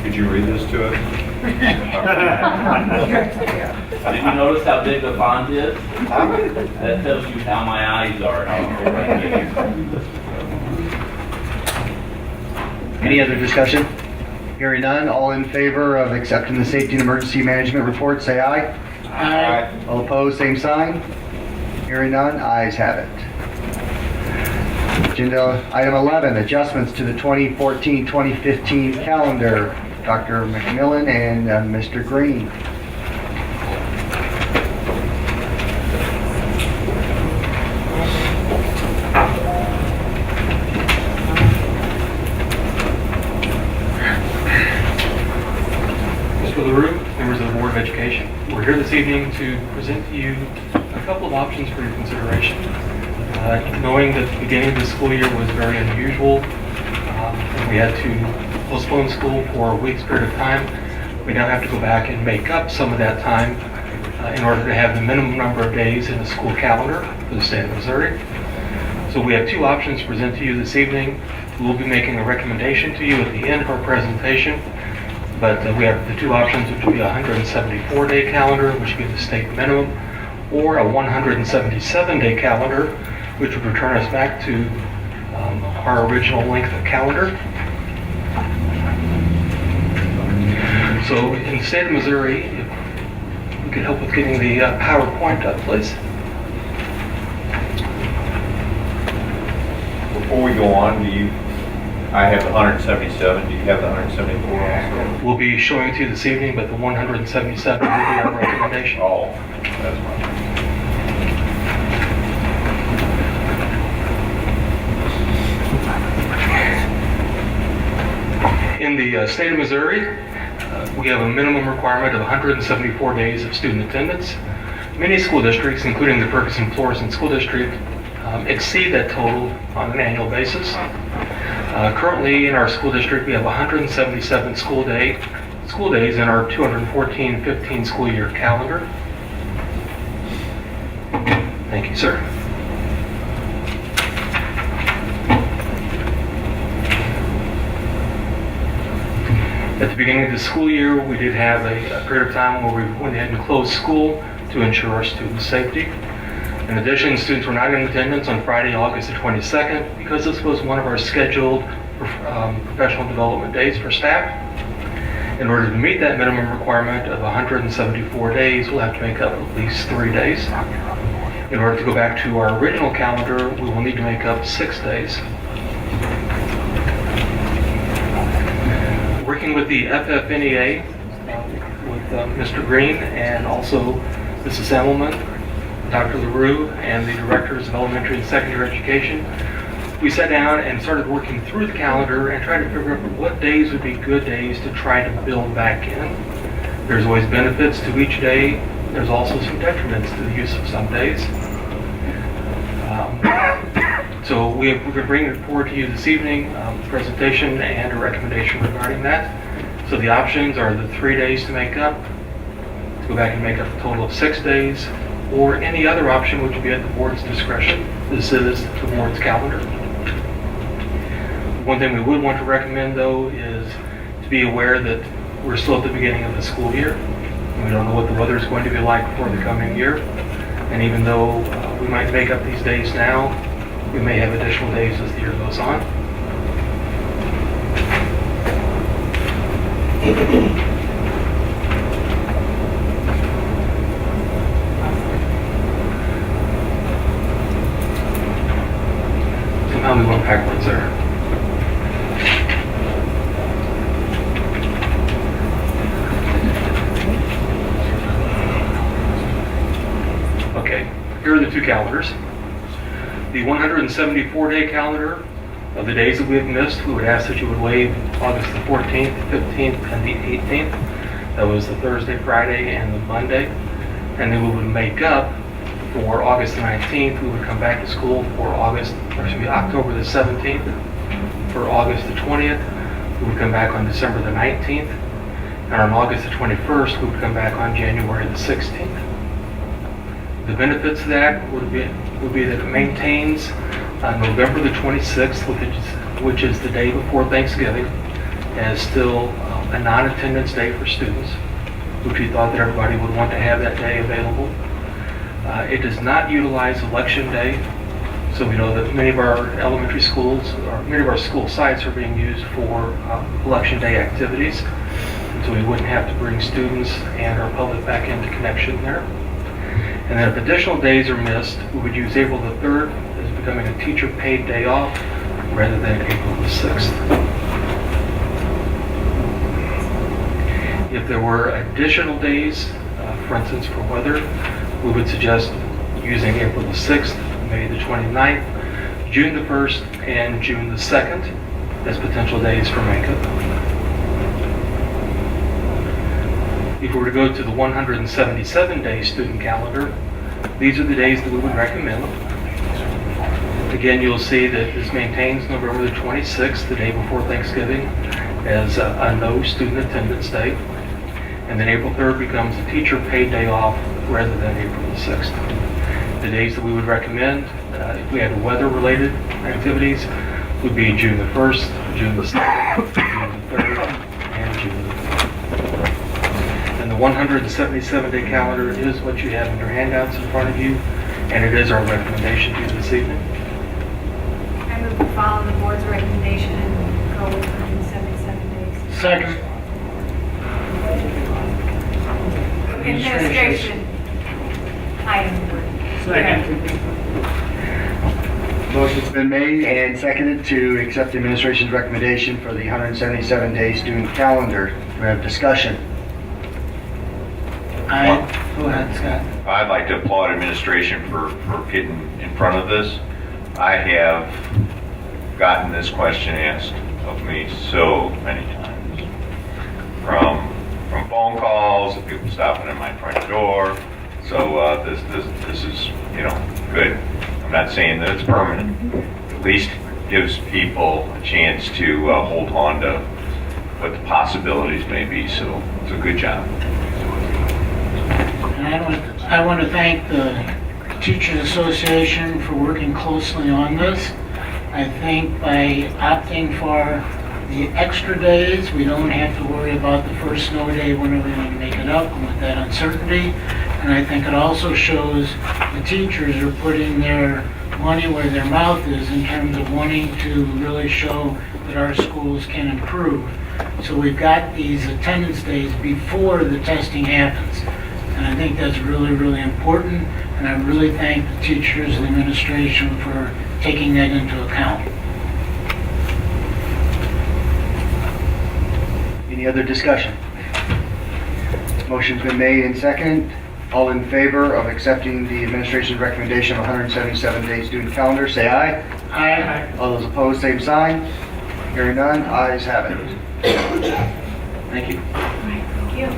Could you read this to us? Did you notice how big the font is? That tells you how my eyes are. Any other discussion? Hearing none, all in favor of accepting the safety and emergency management report, say aye. Aye. All opposed, same sign. Hearing none, ayes have it. Agenda item 11, adjustments to the 2014-2015 calendar. Dr. McMillan and Mr. Green. Mr. LaRue, members of the Board of Education, we're here this evening to present to you a couple of options for your consideration. Knowing that the beginning of the school year was very unusual, and we had to postpone school for a week's period of time, we now have to go back and make up some of that time in order to have the minimum number of days in the school calendar for the state of Missouri. So we have two options to present to you this evening. We'll be making a recommendation to you at the end of our presentation, but we have the two options, which would be a 174-day calendar, which would be the state minimum, or a 177-day calendar, which would return us back to our original length of calendar. So in the state of Missouri, if we could help with getting the PowerPoint up, please. Before we go on, I have the 177, do you have the 174 also? We'll be showing it to you this evening, but the 177 will be our recommendation. Oh, that's fine. In the state of Missouri, we have a minimum requirement of 174 days of student attendance. Many school districts, including the Ferguson-Florissant School District, exceed that total on an annual basis. Currently in our school district, we have 177 school days in our 214-15 school year calendar. Thank you, sir. At the beginning of the school year, we did have a period of time where we went ahead and closed school to ensure our students' safety. In addition, students were not in attendance on Friday, August the 22nd, because this was one of our scheduled professional development days for staff. In order to meet that minimum requirement of 174 days, we'll have to make up at least 3 days. In order to go back to our original calendar, we will need to make up 6 days. Working with the FFNEA, with Mr. Green and also Mrs. Emmelman, Dr. LaRue, and the directors of elementary and secondary education, we sat down and started working through the calendar and tried to figure out what days would be good days to try to build back in. There's always benefits to each day. There's also some detriments to the use of some days. So we're going to bring it forward to you this evening, a presentation and a recommendation regarding that. So the options are the 3 days to make up, to go back and make up a total of 6 days, or any other option which would be at the board's discretion. This is the board's calendar. One thing we would want to recommend, though, is to be aware that we're still at the beginning of the school year. We don't know what the weather is going to be like for the coming year. And even though we might make up these days now, we may have additional days as the year goes on. Somehow we went backwards there. Okay, here are the two calendars. The 174-day calendar of the days that we have missed, we would ask that you would waive August the 14th, 15th, and the 18th. That was the Thursday, Friday, and the Monday. And then we would make up for August the 19th. We would come back to school for October the 17th. For August the 20th, we would come back on December the 19th. And on August the 21st, we would come back on January the 16th. The benefits of that would be that it maintains November the 26th, which is the day before Thanksgiving, as still a non-attendance day for students. which we thought that everybody would want to have that day available. It does not utilize election day, so we know that many of our elementary schools, or many of our school sites are being used for election day activities, and so we wouldn't have to bring students and our public back into connection there. And then if additional days are missed, we would use April the 3rd as becoming a teacher paid day off rather than April the 6th. If there were additional days, for instance for weather, we would suggest using April the 6th, May the 29th, June the 1st, and June the 2nd as potential days for makeup. If we were to go to the 177-day student calendar, these are the days that we would recommend. Again, you'll see that this maintains November the 26th, the day before Thanksgiving, as a no student attendance day. And then April 3rd becomes a teacher paid day off rather than April the 6th. The days that we would recommend, if we had weather-related activities, would be June the 1st, June the 2nd, June the 3rd, and June the 4th. And the 177-day calendar is what you have in your handouts in front of you, and it is our recommendation to you this evening. I move to follow the board's recommendation and go with 177 days. Second. Administration. Item. Second. Motion's been made and seconded to accept the administration's recommendation for the 177-day student calendar. Do we have discussion? Go ahead, Scott. I'd like to applaud administration for getting in front of this. I have gotten this question asked of me so many times. From phone calls, people stopping at my front door. So this is, good. I'm not saying that it's permanent. At least gives people a chance to hold on to what the possibilities may be. So it's a good job. And I want to thank the Teachers Association for working closely on this. I think by opting for the extra days, we don't have to worry about the first snow day when we're going to make it up and with that uncertainty. And I think it also shows the teachers are putting their money where their mouth is in terms of wanting to really show that our schools can improve. So we've got these attendance days before the testing happens. And I think that's really, really important. And I really thank the teachers and the administration for taking that into account. Any other discussion? Motion's been made and seconded. All in favor of accepting the administration's recommendation of 177-day student calendar, say aye. Aye. All those opposed, same sign. Hearing none, ayes have it. Thank you. Thank you.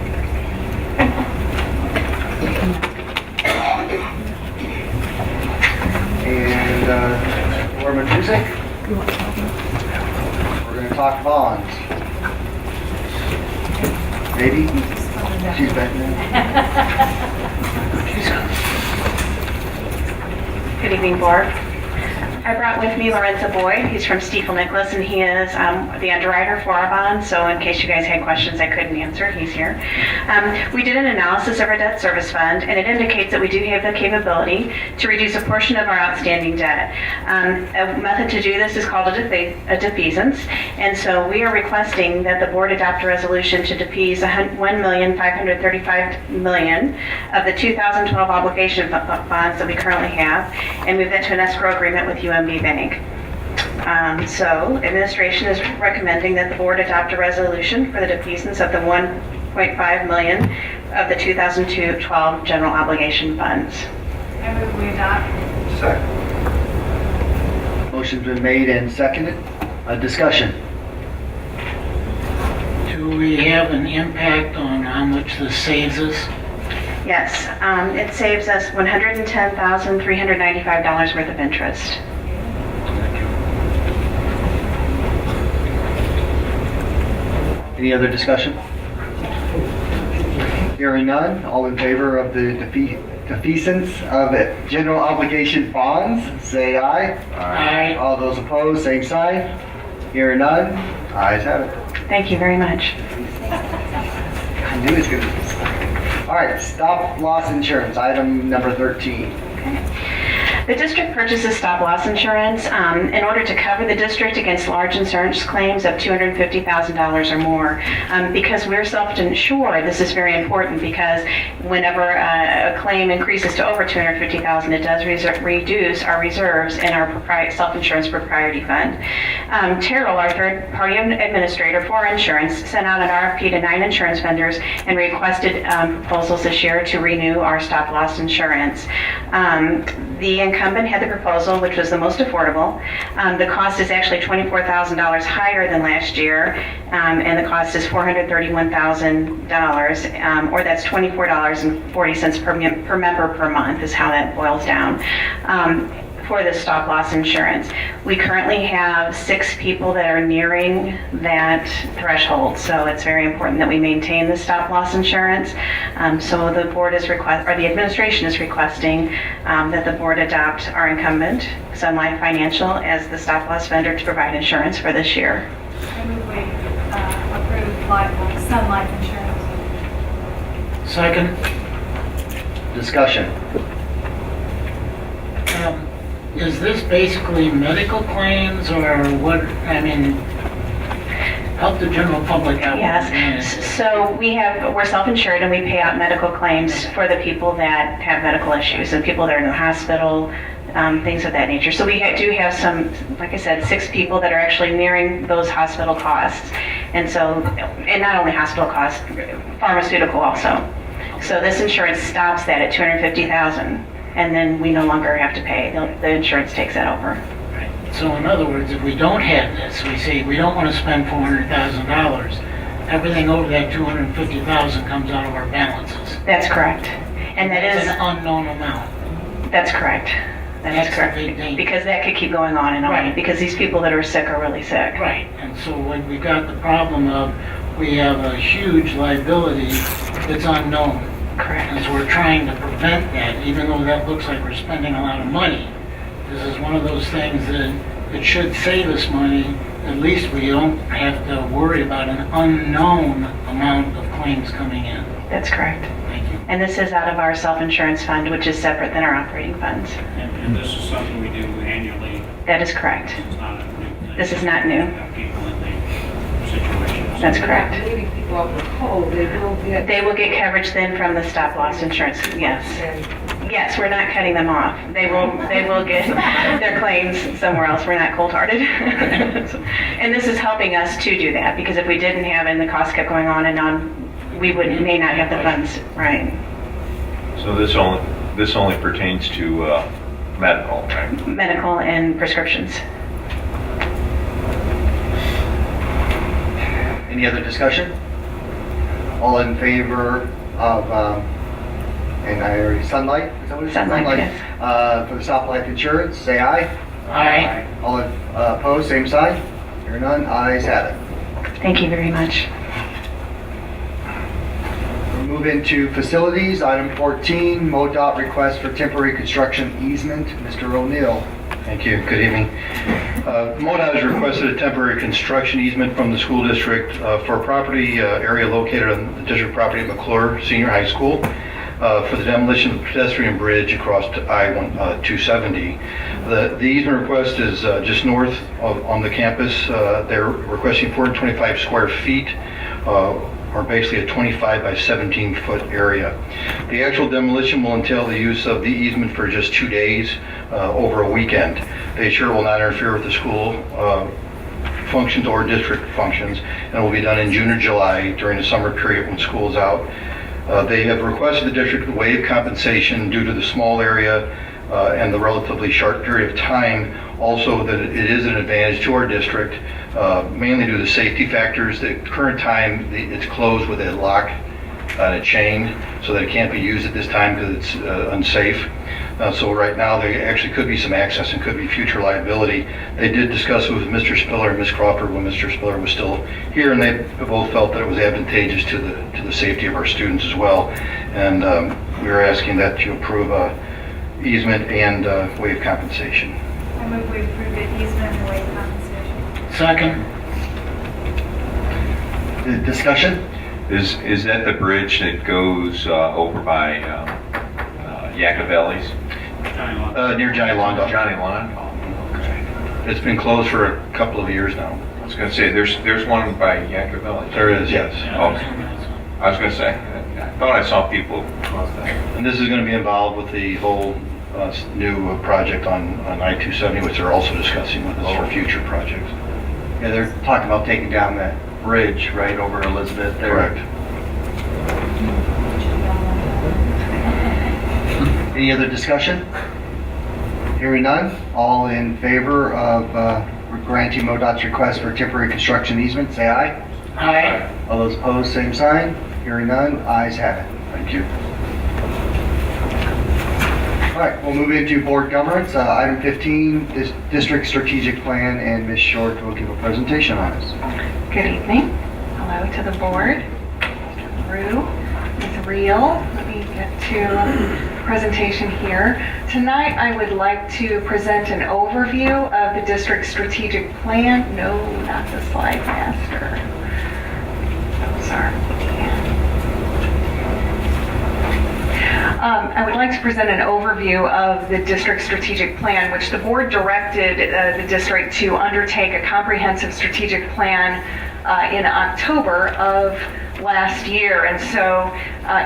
And Laura Matusek, we're going to talk bonds. Maybe? She's back there. Good evening, board. I brought with me Lorenzo Boyd. He's from Stiefel Nicholas, and he is the underwriter for our bonds. So in case you guys had questions I couldn't answer, he's here. We did an analysis of our debt service fund, and it indicates that we do have the capability to reduce a portion of our outstanding debt. A method to do this is called a defeasance, and so we are requesting that the board adopt a resolution to defease $1,535,000,000 of the 2012 obligation bonds that we currently have, and move that to an escrow agreement with UMB Bank. So administration is recommending that the board adopt a resolution for the defeasance of the $1.5 million of the 2012 general obligation funds. I move we adopt. Second. Motion's been made and seconded. Discussion. Do we have an impact on how much this saves us? Yes, it saves us $110,395 worth of interest. Any other discussion? Hearing none, all in favor of the defeasance of general obligation bonds, say aye. Aye. All those opposed, same sign. Hearing none, ayes have it. Thank you very much. Knew he was gonna. All right, stop loss insurance, item number 13. The district purchases stop loss insurance in order to cover the district against large insurance claims of $250,000 or more. Because we're self-insured, this is very important because whenever a claim increases to over $250,000, it does reduce our reserves in our self-insurance propriety fund. Terrell, our third-party administrator for insurance, sent out an RFP to 9 insurance vendors and requested proposals this year to renew our stop loss insurance. The incumbent had the proposal, which was the most affordable. The cost is actually $24,000 higher than last year, and the cost is $431,000, or that's $24.40 per member per month is how that boils down. For the stop loss insurance. We currently have 6 people that are nearing that threshold, so it's very important that we maintain the stop loss insurance. So the board is the administration is requesting that the board adopt our incumbent, Sun Life Financial, as the stop loss vendor to provide insurance for this year. I move we approve Sun Life Insurance. Second. Discussion. Is this basically medical claims or what, I mean, help the general public out? Yes, so we're self-insured and we pay out medical claims for the people that have medical issues and people that are in the hospital, things of that nature. So we do have some, like I said, 6 people that are actually nearing those hospital costs. And not only hospital costs, pharmaceutical also. So this insurance stops that at $250,000. And then we no longer have to pay. The insurance takes that over. Right. So in other words, if we don't have this, we say we don't want to spend $400,000, everything over that $250,000 comes out of our balances. That's correct. And that is an unknown amount. That's correct. That's correct. Because that could keep going on and on. Right. Because these people that are sick are really sick. Right. And so when we got the problem of we have a huge liability that's unknown. Correct. And so we're trying to prevent that, even though that looks like we're spending a lot of money. This is one of those things that it should save us money. At least we don't have to worry about an unknown amount of claims coming in. That's correct. Thank you. And this is out of our self-insurance fund, which is separate than our operating funds. And this is something we do annually. That is correct. It's not a new thing. This is not new. People in the situations. That's correct. Leaving people out in the cold, They will get coverage then from the stop loss insurance, yes. Yes, we're not cutting them off. They will get their claims somewhere else. We're not cold-hearted. And this is helping us to do that, because if we didn't have it and the costs kept going on and on, we may not have the funds, right? So this only pertains to medical, right? Medical and prescriptions. Any other discussion? All in favor of, and I already, Sun Life? Is that what it is? Sun Life, yes. For the stop life insurance, say aye. Aye. All opposed, same sign. Hear none, ayes have it. Thank you very much. We'll move into facilities, item 14, MoDOT request for temporary construction easement. Mr. O'Neill. Thank you. Good evening. MoDOT has requested a temporary construction easement from the school district for a property area located on the district property at McClure Senior High School for the demolition of the pedestrian bridge across to I-270. The easement request is just north on the campus. They're requesting 425 square feet, or basically a 25 by 17 foot area. The actual demolition will entail the use of the easement for just 2 days over a weekend. They assure will not interfere with the school functions or district functions, and will be done in June or July during the summer period when school is out. They have requested the district to waive compensation due to the small area and the relatively short period of time. Also, that it is an advantage to our district, mainly due to safety factors. The current time, it's closed with a lock on a chain, so that it can't be used at this time because it's unsafe. So right now, there actually could be some access and could be future liability. They did discuss it with Mr. Spiller and Ms. Crawford when Mr. Spiller was still here, and they both felt that it was advantageous to the safety of our students as well. And we are asking that you approve easement and waive compensation. I move we approve the easement and waive compensation. Second. The discussion? Is that the bridge that goes over by Yacovelli's? Near Johnny Londo. Johnny Londo. Okay. It's been closed for a couple of years now. I was going to say, there's one by Yacovelli's. There is, yes. Okay. I was going to say, I thought I saw people across that. And this is going to be involved with the whole new project on I-270, which they're also discussing with us for future projects. Yeah, they're talking about taking down that bridge right over Elizabeth there. Correct. Any other discussion? Hearing none, all in favor of granting MoDOT's request for temporary construction easement, say aye. Aye. All those opposed, same sign. Hearing none, ayes have it. Thank you. All right, we'll move into board governance. Item 15, district strategic plan, and Ms. Short will give a presentation on this. Good evening. Hello to the board. Mr. LaRue, Ms. Reel. Let me get to the presentation here. Tonight I would like to present an overview of the district strategic plan. No, not the slide master. Oh, sorry. I would like to present an overview of the district strategic plan, which the board directed the district to undertake a comprehensive strategic plan in October of last year. And so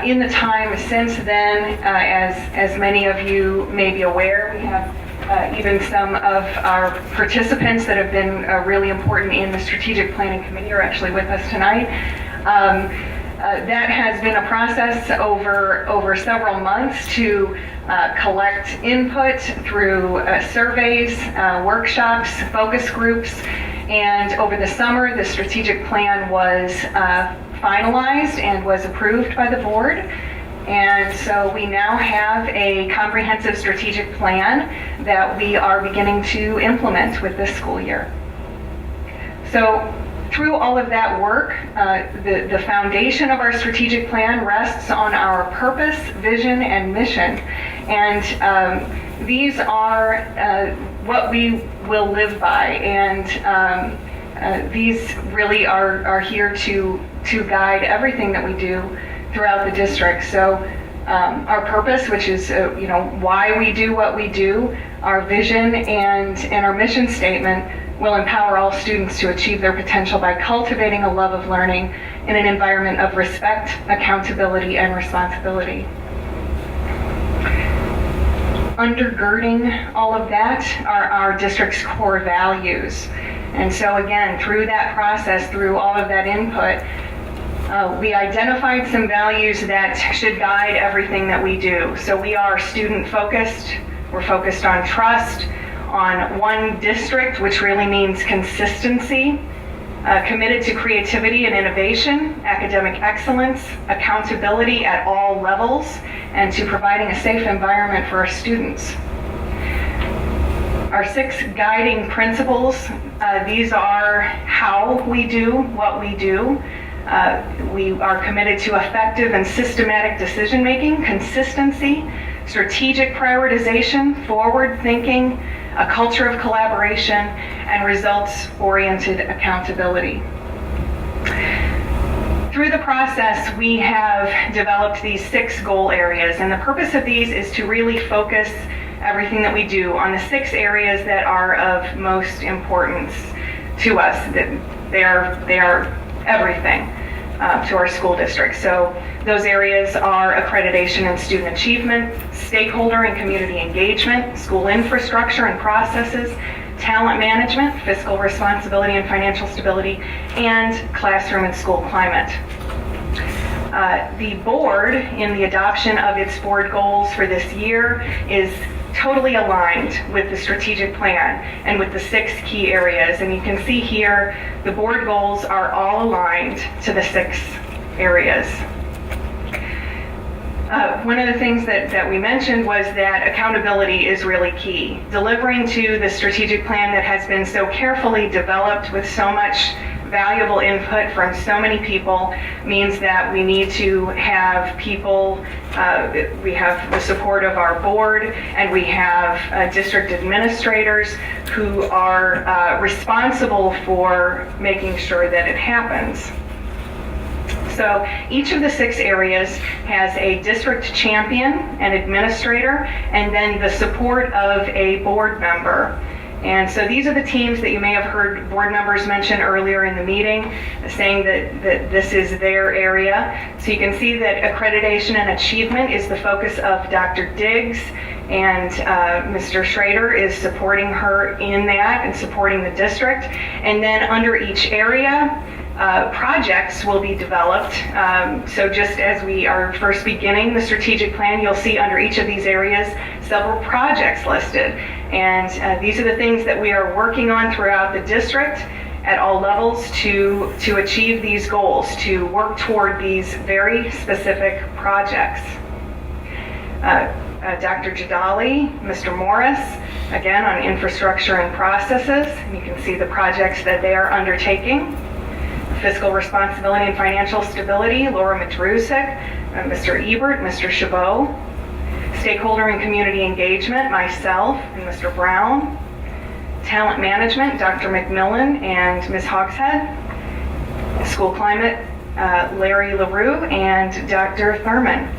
in the time since then, as many of you may be aware, we have even some of our participants that have been really important in the strategic planning committee are actually with us tonight. That has been a process over several months to collect input through surveys, workshops, focus groups, and over the summer the strategic plan was finalized and was approved by the board. And so we now have a comprehensive strategic plan that we are beginning to implement with this school year. So through all of that work, the foundation of our strategic plan rests on our purpose, vision, and mission. And these are what we will live by. And these really are here to guide everything that we do throughout the district. So our purpose, which is why we do what we do, our vision and our mission statement will empower all students to achieve their potential by cultivating a love of learning in an environment of respect, accountability, and responsibility. Undergirding all of that are our district's core values. And so again, through that process, through all of that input, we identified some values that should guide everything that we do. So we are student-focused, we're focused on trust, on one district, which really means consistency, committed to creativity and innovation, academic excellence, accountability at all levels, and to providing a safe environment for our students. Our 6 guiding principles, these are how we do what we do. We are committed to effective and systematic decision-making, consistency, strategic prioritization, forward thinking, a culture of collaboration, and results-oriented accountability. Through the process, we have developed these 6 goal areas, and the purpose of these is to really focus everything that we do on the 6 areas that are of most importance to us. They are everything to our school district. So those areas are accreditation and student achievement, stakeholder and community engagement, school infrastructure and processes, talent management, fiscal responsibility and financial stability, and classroom and school climate. The board, in the adoption of its board goals for this year, is totally aligned with the strategic plan and with the 6 key areas. And you can see here, the board goals are all aligned to the 6 areas. One of the things that we mentioned was that accountability is really key. Delivering to the strategic plan that has been so carefully developed with so much valuable input from so many people means that we need to have people, we have the support of our board, and we have district administrators who are responsible for making sure that it happens. So each of the 6 areas has a district champion, an administrator, and then the support of a board member. And so these are the teams that you may have heard board members mention earlier in the meeting, saying that this is their area. So you can see that accreditation and achievement is the focus of Dr. Diggs, and Mr. Schrader is supporting her in that and supporting the district. And then under each area, projects will be developed. So just as we are first beginning the strategic plan, you'll see under each of these areas several projects listed. And these are the things that we are working on throughout the district at all levels to achieve these goals, to work toward these very specific projects. Dr. Jadali, Mr. Morris, again on infrastructure and processes. You can see the projects that they are undertaking. Fiscal responsibility and financial stability, Laura Matrusik, Mr. Ebert, Mr. Chabot. Stakeholder and community engagement, myself and Mr. Brown. Talent management, Dr. McMillan and Ms. Hawkshead. School climate, Larry LaRue and Dr. Thurman.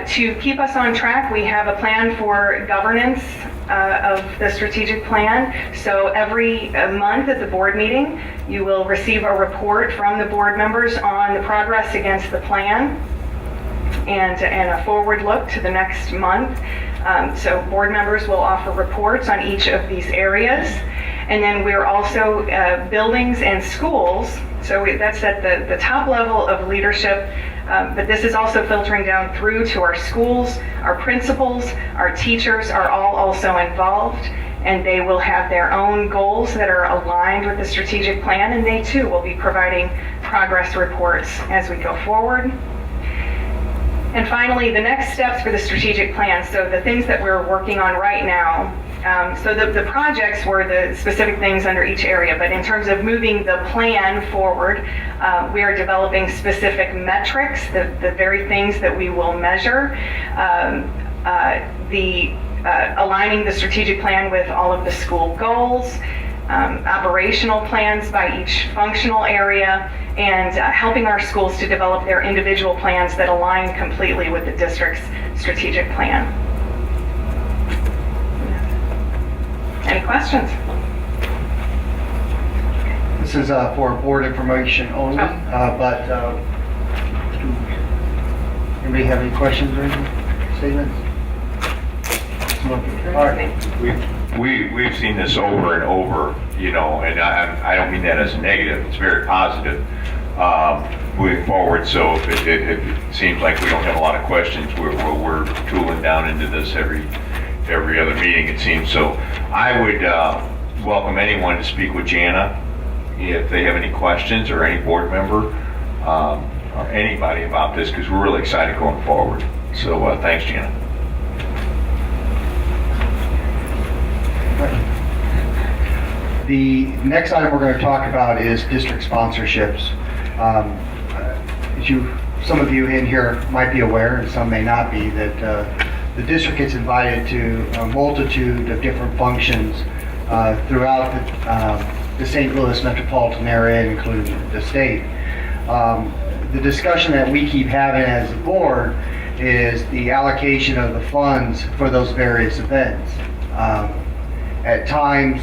To keep us on track, we have a plan for governance of the strategic plan. So every month at the board meeting, you will receive a report from the board members on the progress against the plan and a forward look to the next month. So board members will offer reports on each of these areas. And then we're also buildings and schools. So that's at the top level of leadership. But this is also filtering down through to our schools. Our principals, our teachers are all also involved, and they will have their own goals that are aligned with the strategic plan, and they too will be providing progress reports as we go forward. And finally, the next steps for the strategic plan. So the things that we're working on right now. So the projects were the specific things under each area, but in terms of moving the plan forward, we are developing specific metrics, the very things that we will measure, aligning the strategic plan with all of the school goals, operational plans by each functional area, and helping our schools to develop their individual plans that align completely with the district's strategic plan. Any questions? This is for board information only, but anybody have any questions or anything? Statements? All right. We've seen this over and over, you know, and I don't mean that as a negative. It's very positive moving forward. So it seems like we don't have a lot of questions. We're tooling down into this every other meeting, it seems. So I would welcome anyone to speak with Jana if they have any questions, or any board member or anybody about this, because we're really excited going forward. So thanks, Jana. The next item we're going to talk about is district sponsorships. Some of you in here might be aware, and some may not be, that the district gets invited to a multitude of different functions throughout the St. Louis metropolitan area, including the state. The discussion that we keep having as a board is the allocation of the funds for those various events. At times,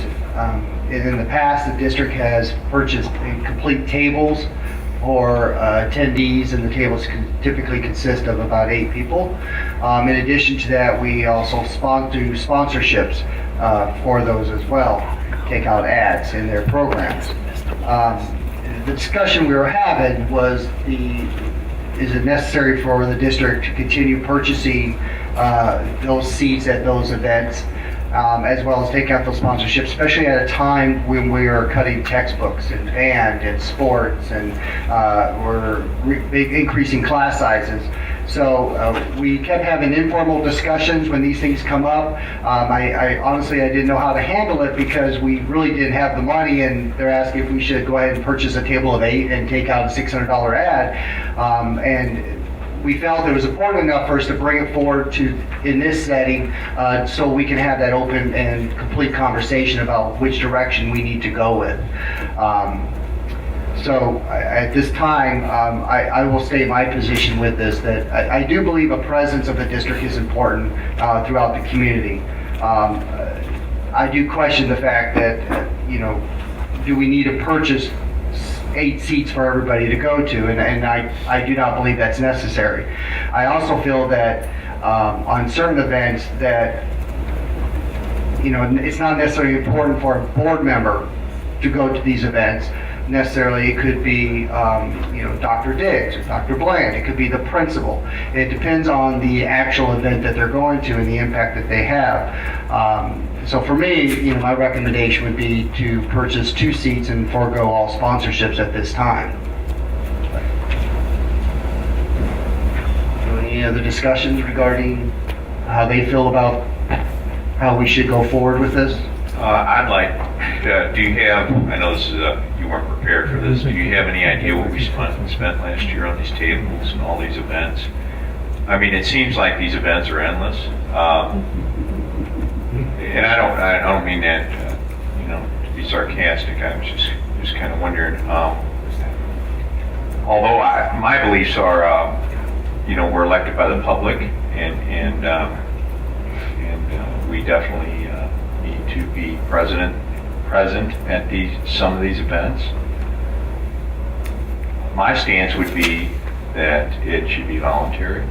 in the past, the district has purchased complete tables for attendees, and the tables typically consist of about 8 people. In addition to that, we also do sponsorships for those as well, take out ads in their programs. The discussion we were having was, is it necessary for the district to continue purchasing those seats at those events, as well as take out those sponsorships, especially at a time when we are cutting textbooks and band and sports, and we're increasing class sizes. So we kept having informal discussions when these things come up. I honestly didn't know how to handle it, because we really didn't have the money, and they're asking if we should go ahead and purchase a table of 8 and take out a $600 ad. And we felt it was important enough for us to bring it forward in this setting, so we can have that open and complete conversation about which direction we need to go with. So at this time, I will state my position with this, that I do believe a presence of the district is important throughout the community. I do question the fact that, do we need to purchase 8 seats for everybody to go to? And I do not believe that's necessary. I also feel that on certain events that, it's not necessarily important for a board member to go to these events. Necessarily, it could be, Dr. Diggs or Dr. Bland. It could be the principal. It depends on the actual event that they're going to and the impact that they have. So for me, my recommendation would be to purchase 2 seats and forego all sponsorships at this time. Any other discussions regarding how they feel about how we should go forward with this? I'd like, do you have, I know this is you weren't prepared for this, do you have any idea what we spent last year on these tables and all these events? I mean, it seems like these events are endless. And I don't mean that, to be sarcastic. I was just kind of wondering. Although my beliefs are, we're elected by the public, and we definitely need to be present at some of these events. My stance would be that it should be voluntary,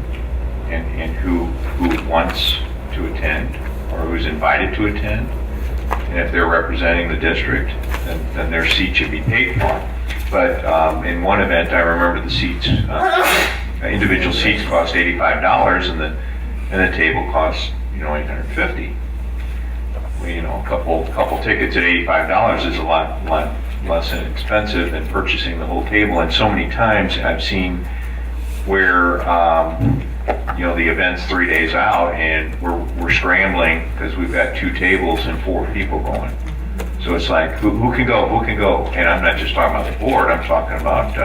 and who wants to attend or who's invited to attend, and if they're representing the district, then their seat should be paid for. But in one event, I remember the seats, individual seats cost $85, and the table cost $850. A couple tickets at $85 is a lot less expensive than purchasing the whole table. And so many times I've seen where the event's 3 days out, and we're scrambling because we've got 2 tables and 4 people going. So it's like, who can go? And I'm not just talking about the board. I'm talking about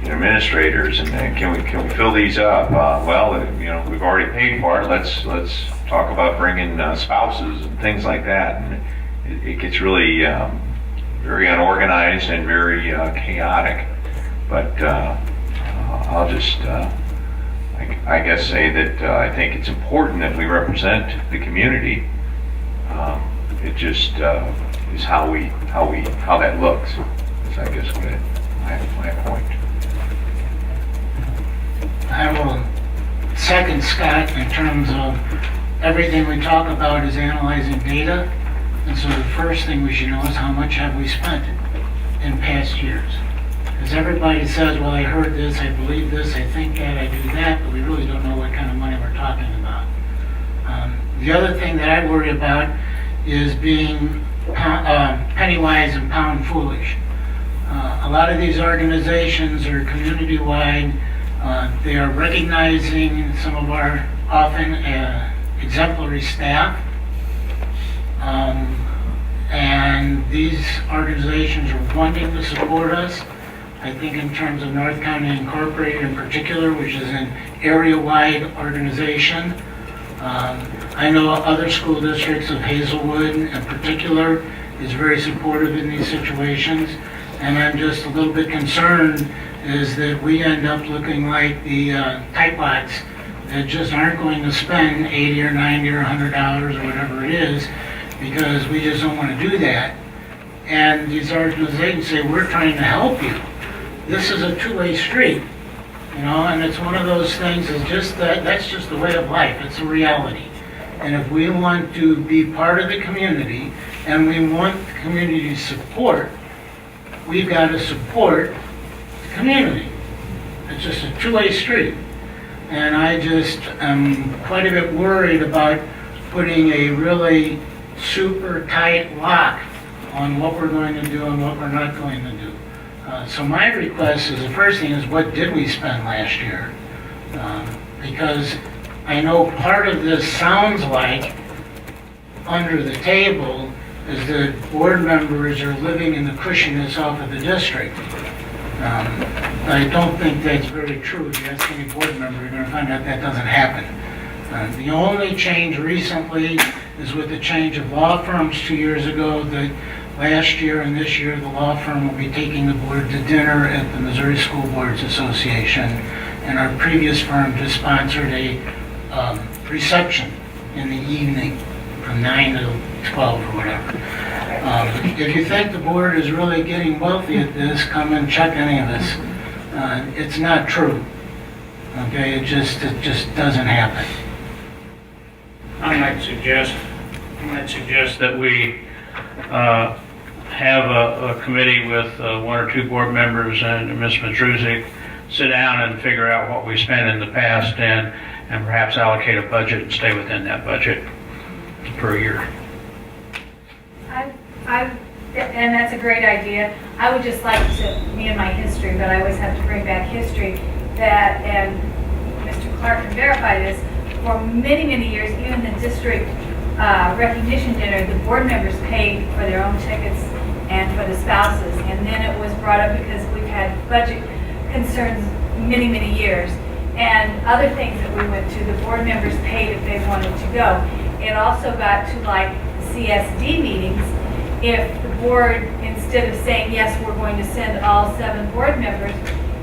administrators. And can we fill these up? We've already paid for it. Let's talk about bringing spouses and things like that. And it gets really very unorganized and very chaotic. But I'll just. I guess say that I think it's important that we represent the community. It just is how that looks. Is I guess my point. I will second Scott in terms of everything we talk about is analyzing data, and so the first thing we should know is how much have we spent in past years. Because everybody says, well, I heard this, I believe this, I think that, I do that, but we really don't know what kind of money we're talking about. The other thing that I worry about is being penny wise and pound foolish. A lot of these organizations are community-wide. They are recognizing some of our often exemplary staff. And these organizations are wanting to support us. I think in terms of North County Incorporated in particular, which is an area-wide organization. I know other school districts of Hazelwood in particular is very supportive in these situations. And I'm just a little bit concerned is that we end up looking like the tightwads that just aren't going to spend $80 or $90 or $100 or whatever it is, because we just don't want to do that. And these organizations say, we're trying to help you. This is a two-way street, and it's one of those things is just that's just the way of life. It's a reality. And if we want to be part of the community and we want the community support, we've got to support the community. It's just a two-way street. And I just am quite a bit worried about putting a really super tight lock on what we're going to do and what we're not going to do. So my request is, the first thing is, what did we spend last year? Because I know part of this sounds like, under the table, is that board members are living in the cushiness off of the district. I don't think that's very true. If you ask any board member, you're going to find out that doesn't happen. The only change recently is with the change of law firms 2 years ago, that last year and this year, the law firm will be taking the board to dinner at the Missouri School Boards Association. And our previous firm just sponsored a reception in the evening from 9 to 12 or whatever. If you think the board is really getting wealthy at this, come and check any of us. It's not true. Okay, it just doesn't happen. I might suggest that we have a committee with one or two board members and Ms. Madruzik sit down and figure out what we spent in the past and perhaps allocate a budget and stay within that budget per year. And that's a great idea. I would just like to, me and my history, but I always have to bring back history, that, and Mr. Clark can verify this, for many, many years, even the district recognition dinner, the board members paid for their own tickets and for the spouses. And then it was brought up because we've had budget concerns many, many years. And other things that we went to, the board members paid if they wanted to go. It also got to like CSD meetings. If the board, instead of saying, yes, we're going to send all 7 board members,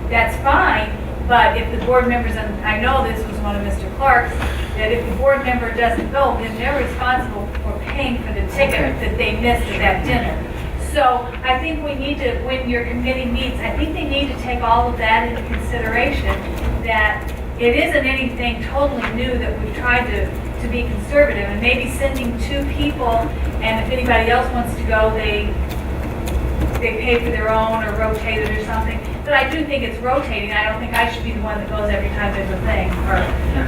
that's fine. But if the board members, and I know this was one of Mr. Clark's, that if the board member doesn't go, then they're responsible for paying for the ticket that they missed at that dinner. So I think we need to, when your committee meets, I think they need to take all of that into consideration, that it isn't anything totally new, that we've tried to be conservative, and maybe sending 2 people, and if anybody else wants to go, they pay for their own or rotate it or something. But I do think it's rotating. I don't think I should be the one that goes every time there's a thing,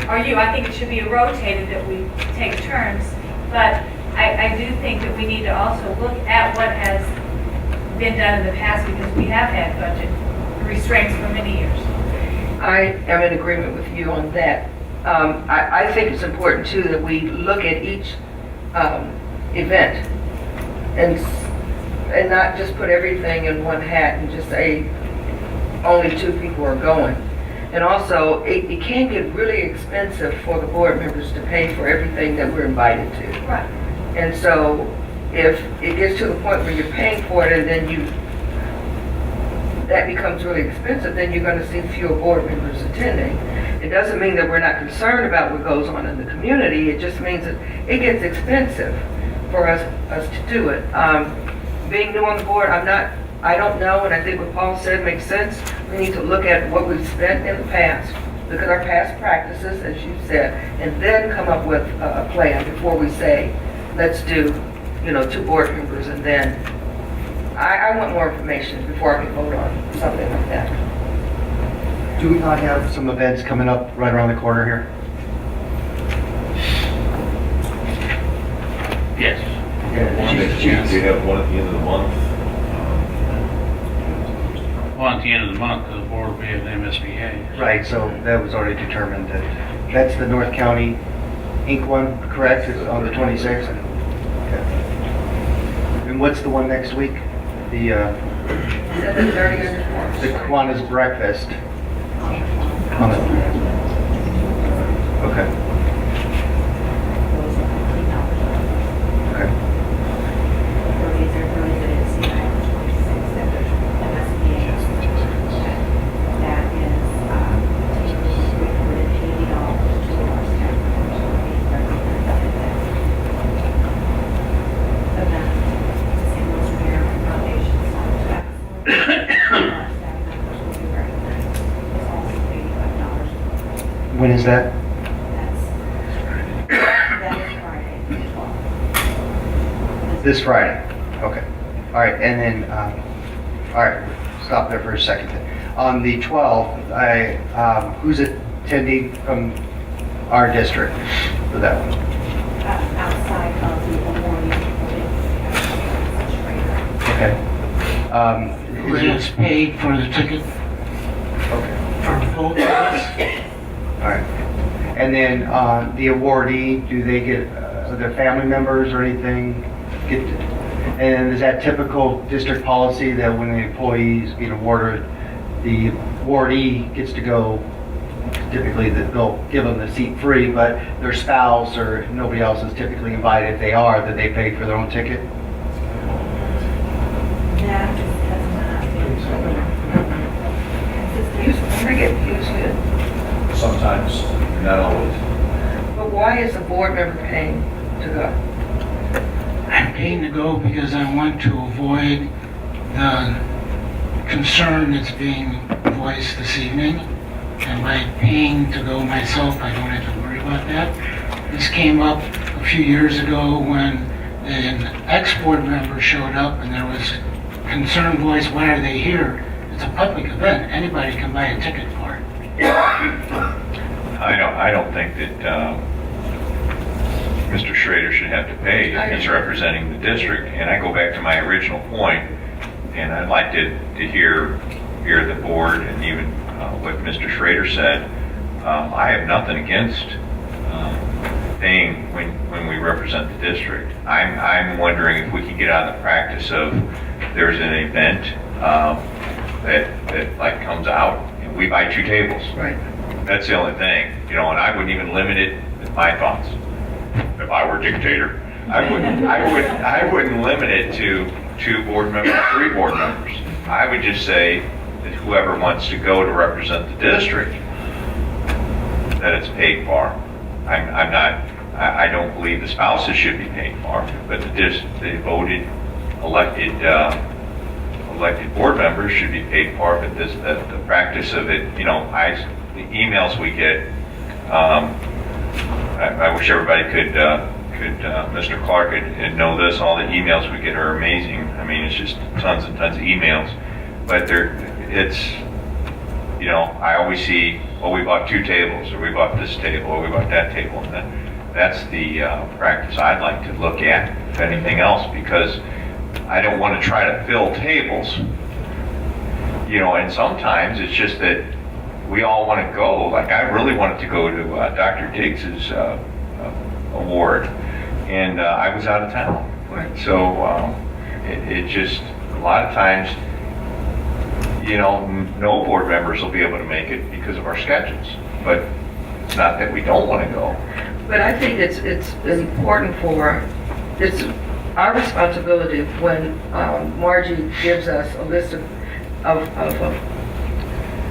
or you. I think it should be rotated, that we take turns. But I do think that we need to also look at what has been done in the past, because we have had budget restraints for many years. I am in agreement with you on that. I think it's important too that we look at each event and not just put everything in one hat and just say only 2 people are going. And also, it can get really expensive for the board members to pay for everything that we're invited to. Right. And so, if it gets to the point where you're paying for it and then that becomes really expensive, then you're going to see fewer board members attending. It doesn't mean that we're not concerned about what goes on in the community. It just means that it gets expensive for us to do it. Being new on the board, I don't know, and I think what Paul said makes sense. We need to look at what we've spent in the past, look at our past practices, as you said, and then come up with a plan before we say, let's do, 2 board members, and then I want more information before I can vote on something like that. Do we not have some events coming up right around the corner here? Yes. We have one at the end of the month. Well, at the end of the month, the board will be at the MSBA. Right, so that was already determined that that's the North County Inc. one, correct? It's on the 26th? Okay. And what's the one next week? The 7:30 the Kiwanis breakfast. Okay. Okay. When is that? This Friday. Okay. All right, and then, all right, stop there for a second. On the 12th, who's attending from our district for that one? Outside of the awarding. Okay. Who gets paid for the ticket? Okay. For both of us? All right. And then the awardee, do they get their family members or anything? And is that typical district policy that when the employee is being awarded, the awardee gets to go? Typically, they'll give them the seat free, but their spouse or nobody else is typically invited. If they are, that they pay for their own ticket. get used to? Sometimes, not always. But why is the board member paying to go? I'm paying to go because I want to avoid the concern that's being voiced this evening. And by paying to go myself, I don't have to worry about that. This came up a few years ago when an ex-board member showed up and there was concern voiced, why are they here? It's a public event. Anybody can buy a ticket for it. I don't think that Mr. Schrader should have to pay if he's representing the district. And I go back to my original point, and I'd like to hear the board and even what Mr. Schrader said. I have nothing against paying when we represent the district. I'm wondering if we can get out of the practice of there's an event that like comes out and we buy 2 tables. Right. That's the only thing, and I wouldn't even limit it. My thoughts. If I were a dictator, I wouldn't limit it to 2 board members, 3 board members. I would just say that whoever wants to go to represent the district, that it's paid for. I don't believe the spouses should be paid for, but the voted, elected board members should be paid for. But the practice of it, the emails we get. I wish everybody could Mr. Clark could know this. All the emails we get are amazing. I mean, it's just tons and tons of emails. But I always see, well, we bought 2 tables, or we bought this table, or we bought that table. And that's the practice I'd like to look at, if anything else, because I don't want to try to fill tables. And sometimes it's just that we all want to go. Like, I really wanted to go to Dr. Diggs's award, and I was out of town. Right. So it just, a lot of times, no board members will be able to make it because of our schedules. But it's not that we don't want to go. But I think it's important it's our responsibility when Margie gives us a list of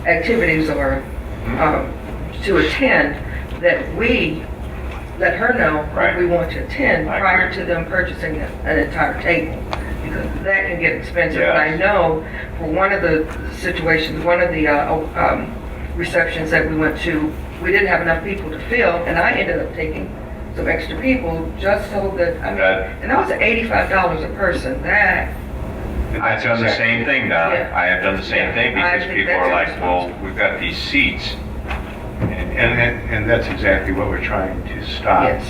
activities or to attend, that we let her know what we want to attend prior to them purchasing an entire table, because that can get expensive. Yes. And I know for one of the situations, one of the receptions that we went to, we didn't have enough people to fill, and I ended up taking some extra people just so that, and that was $85 a person. I've done the same thing, Don. Yeah. I have done the same thing because people are like, well, we've got these seats. And that's exactly what we're trying to stop. Yes.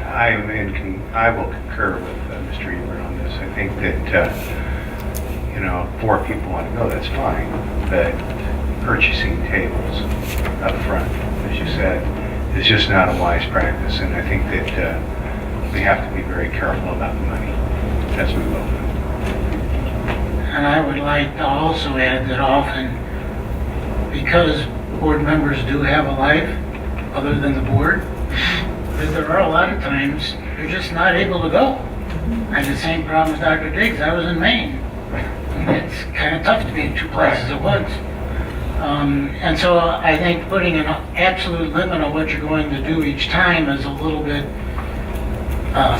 I will concur with Mr. Ebert on this. I think that, 4 people want to go, that's fine. But purchasing tables up front, as you said, is just not a wise practice. And I think that we have to be very careful about the money as we will. And I would like to also add that often, because board members do have a life other than the board, that there are a lot of times you're just not able to go. I had the same problem with Dr. Diggs. I was in Maine. And it's kind of tough to be in 2 places at once. And so I think putting an absolute limit on what you're going to do each time is a little bit, I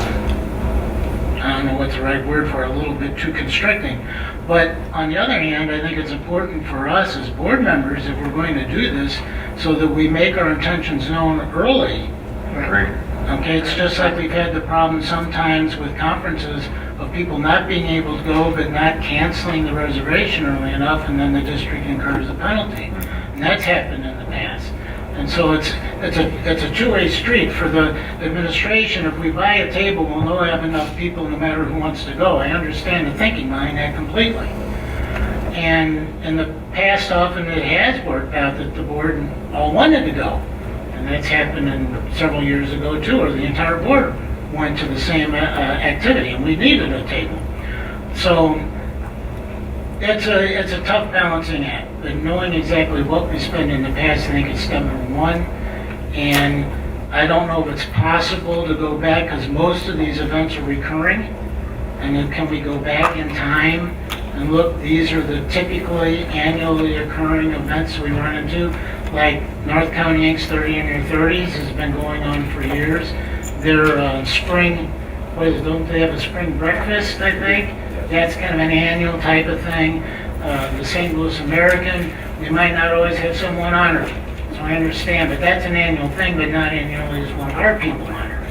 don't know what the right word for it, a little bit too constricting. But on the other hand, I think it's important for us as board members, if we're going to do this, so that we make our intentions known early. Right. Okay, it's just like we've had the problem sometimes with conferences of people not being able to go but not canceling the reservation early enough, and then the district incurs a penalty. And that's happened in the past. And so it's a two-way street for the administration. If we buy a table, we'll know we have enough people no matter who wants to go. I understand the thinking behind that completely. And in the past, often it has worked out that the board all wanted to go. And that's happened several years ago too, where the entire board went to the same activity, and we needed a table. So it's a tough balancing act. But knowing exactly what we spend in the past, I think is step number 1. And I don't know if it's possible to go back, because most of these events are recurring. And then can we go back in time and look, these are the typically annually occurring events we run into, like North County Inc.'s 30 in Your 30s has been going on for years. Their spring, don't they have a spring breakfast, I think? That's kind of an annual type of thing. The St. Louis American, we might not always have someone honored, so I understand, but that's an annual thing, but not annually is one of our people honored.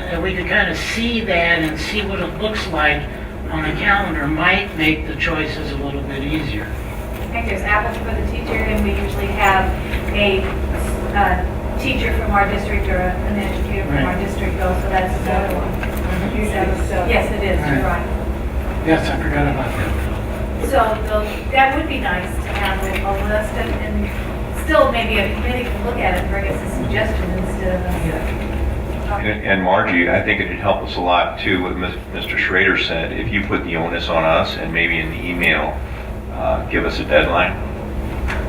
And we could kind of see that and see what it looks like on a calendar might make the choices a little bit easier. I think there's apples for the teacher, and we usually have a teacher from our district or an educator from our district go, so that's another one. Yes, it is, you're right. Yes, I forgot about that. So that would be nice to have a list, and still maybe a committee can look at it and bring us a suggestion instead of a... And Margie, I think it'd help us a lot too, what Mr. Schrader said, if you put the onus on us and maybe in the email, give us a deadline,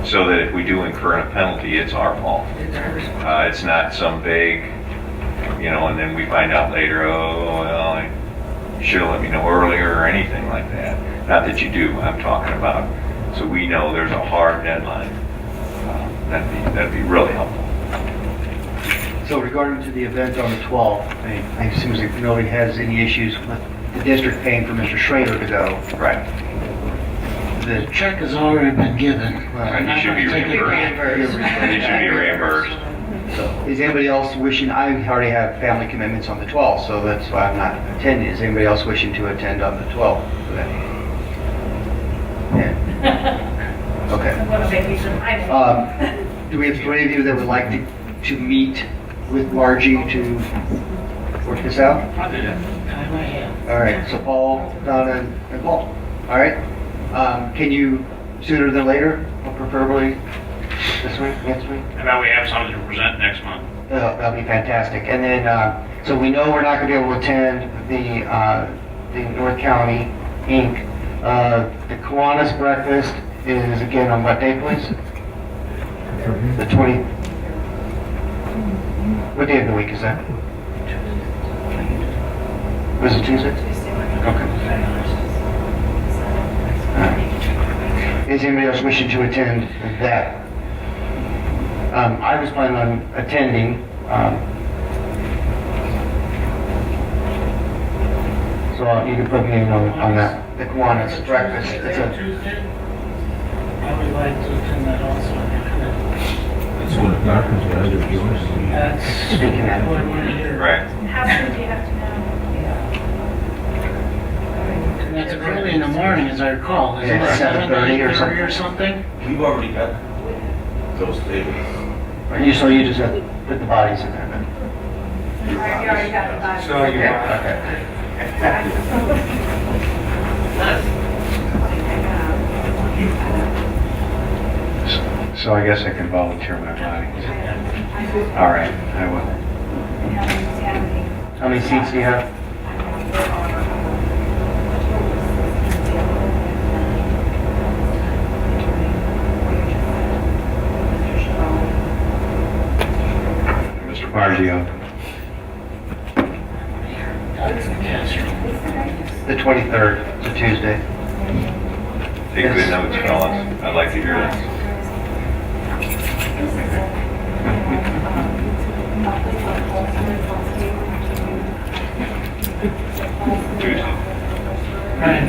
so that if we do incur a penalty, it's our fault. It's not some vague, and then we find out later, oh, well, you should have let me know earlier or anything like that. Not that you do, I'm talking about, so we know there's a hard deadline. That'd be really helpful. So regarding to the event on the 12th, it seems like nobody has any issues with the district paying for Mr. Schrader to go. Right. The check has already been given. Right, you should be reimbursed. You should be reimbursed. So, is anybody else wishing, I already have family commitments on the 12th, so that's why I'm not attending. Is anybody else wishing to attend on the 12th for that? Yeah. Okay. Do we have three of you that would like to meet with Margie to work this out? All right, so Paul, Donna, and Paul. All right. Can you sooner than later, or preferably this week, next week? How about we have something to present next month? That'll be fantastic. And then, so we know we're not going to be able to attend the North County Inc. The Kiwanis breakfast is again on what day, please? The 20th. What day of the week is that? Was it Tuesday? Okay. Is anybody else wishing to attend that? I was planning on attending. So you can put me in on that. The Kiwanis breakfast. It's a Tuesday? I would like to attend that also. That's what the doctors are doing. That's speaking what I of. want to hear. Right. How soon do you have to know? And that's early in the morning, as I recall. Is it Yeah, 7:30 7:30 or or something? We've already got those tables. So you just have to put the bodies in there then? You already got the body. So you okay. So I guess I can volunteer my body. All right, I will. How many seats do you have? Mr. Barzio. The 23rd, it's a Tuesday. Take good notes, fellas. I'd like to hear this. Tuesday. Right.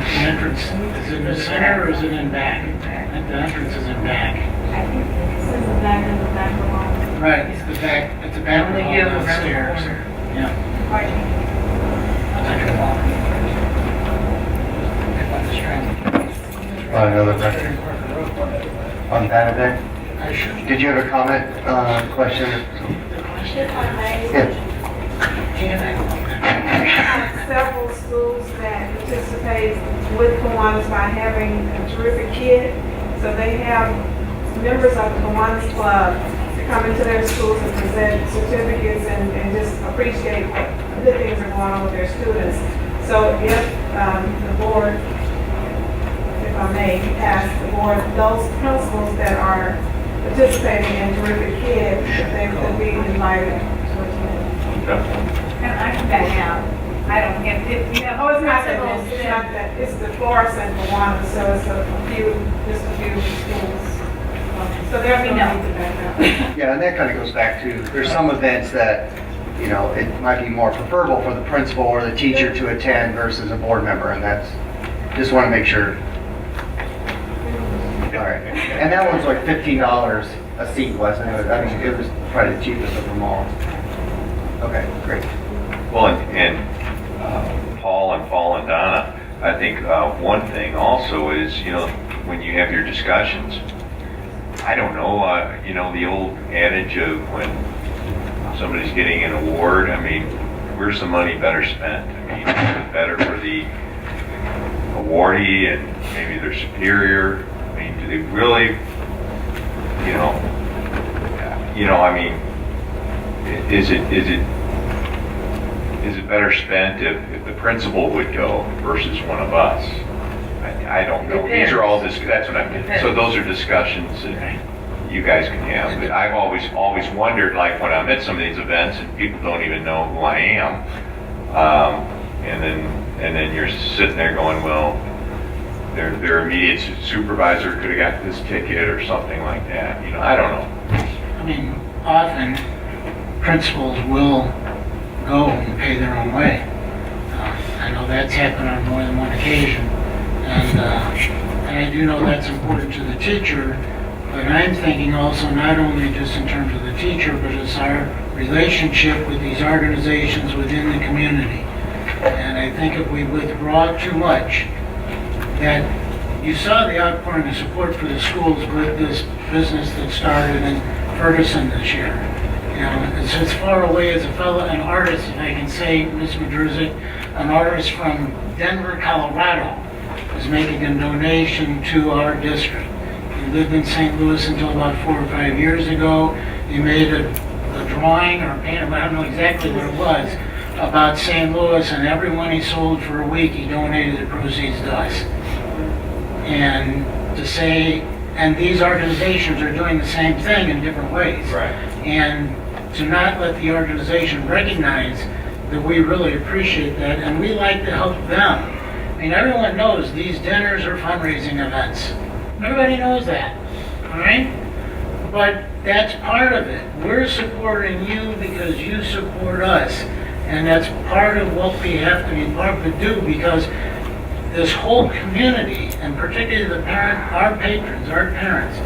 The entrance, is it in the center or is it in back? I think the entrance is in back. I think this is the back of the back of the hall. Right, it's the back, at the back of the hall downstairs. Yeah. Another record on that event. Did you have a comment, question? Yeah. Several schools that participate with Kiwanis by having a terrific kid. So they have members of the Kiwanis Club to come into their schools and present certificates and just appreciate what good things are going on with their students. So if the board, if I may ask the board, those principals that are participating in Terrific Kids, they could be invited to attend. And I can back out. I don't get it. You have Oh, it's not that, principals it's that- not that, it's the Florissant one, so it's just a few schools. So there'll be no need to back up. Yeah, and that kind of goes back to, there's some events that, you know, it might be more preferable for the principal or the teacher to attend versus a board member, and that's, just want to make sure. All right, and that one's like $15 a seat, wasn't it? I mean, it was probably the cheapest of them all. Okay, great. Well, and Paul and Donna, I think one thing also is, you know, when you have your discussions, I don't know, you know, the old adage of when somebody's getting an award, I mean, where's the money better spent? I mean, is it better for the awardee and maybe their superior? I mean, do they really, I mean, is it better spent if the principal would go versus one of us? I don't know. These are all that's what I mean. So those are discussions that you guys can have. But I've always wondered, like when I'm at some of these events and people don't even know who I am, and then you're sitting there going, well, their immediate supervisor could have got this ticket or something like that. You know, I don't know. I mean, often principals will go and pay their own way. I know that's happened on more than one occasion. And I do know that's important to the teacher, but I'm thinking also not only just in terms of the teacher, but it's our relationship with these organizations within the community. And I think if we withdraw too much, that you saw the outpouring of support for the schools with this business that started in Ferguson this year. You know, it's as far away as an artist, if I can say, Ms. Madruzik, an artist from Denver, Colorado, is making a donation to our district. He lived in St. Louis until about 4 or 5 years ago. He made a drawing or painting, I don't know exactly what it was, about St. Louis, and everyone he sold for a week, he donated the proceeds to us. And to say, and these organizations are doing the same thing in different ways. Right. And to not let the organization recognize that we really appreciate that, and we like to help them. I mean, everyone knows these dinners are fundraising events. Everybody knows that, all right? But that's part of it. We're supporting you because you support us. And that's part of what we have to be part to do, because this whole community, and particularly our patrons, our parents,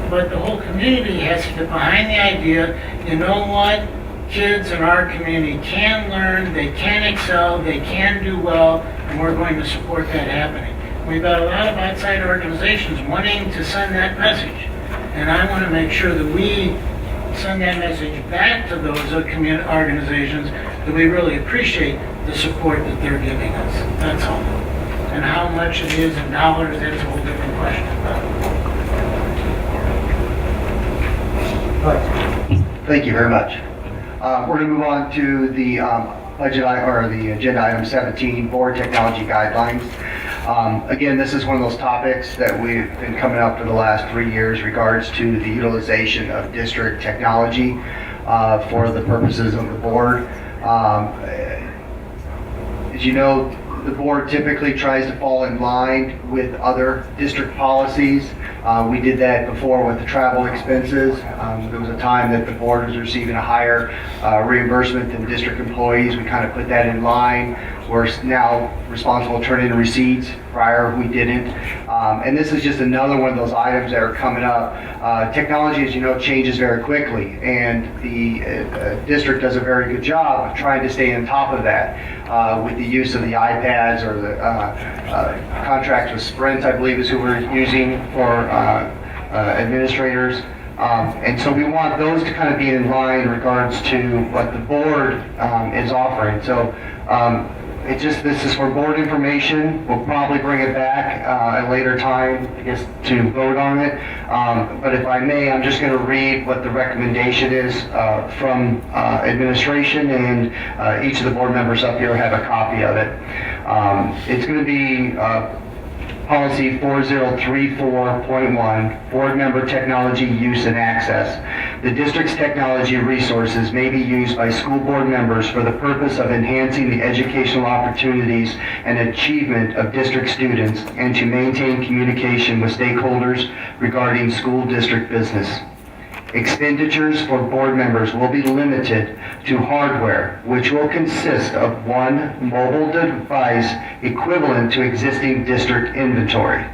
but the whole community has to get behind the idea, you know what? Kids in our community can learn, they can excel, they can do well, and we're going to support that happening. We've got a lot of outside organizations wanting to send that message, and I want to make sure that we send that message back to those organizations that we really appreciate the support that they're giving us. That's all. And how much it is in dollars, that's a whole different question. Thank you very much. We're going to move on to the the agenda item 17, board technology guidelines. Again, this is one of those topics that we've been coming up for the last 3 years regards to the utilization of district technology for the purposes of the board. As you know, the board typically tries to fall in line with other district policies. We did that before with the travel expenses. There was a time that the board was receiving a higher reimbursement than district employees. We kind of put that in line. We're now responsible to turn in receipts. Prior, we didn't. And this is just another one of those items that are coming up. Technology, as you know, changes very quickly, and the district does a very good job of trying to stay on top of that with the use of the iPads or the contracts with Sprint, I believe is who we're using for administrators. And so we want those to kind of be in line in regards to what the board is offering. So this is for board information. We'll probably bring it back at a later time, I guess, to vote on it. But if I may, I'm just going to read what the recommendation is from administration, and each of the board members up here have a copy of it. It's going to be Policy 4034.1, Board Member Technology Use and Access. The district's technology resources may be used by school board members for the purpose of enhancing the educational opportunities and achievement of district students and to maintain communication with stakeholders regarding school district business. Expenditures for board members will be limited to hardware, which will consist of one mobile device equivalent to existing district inventory.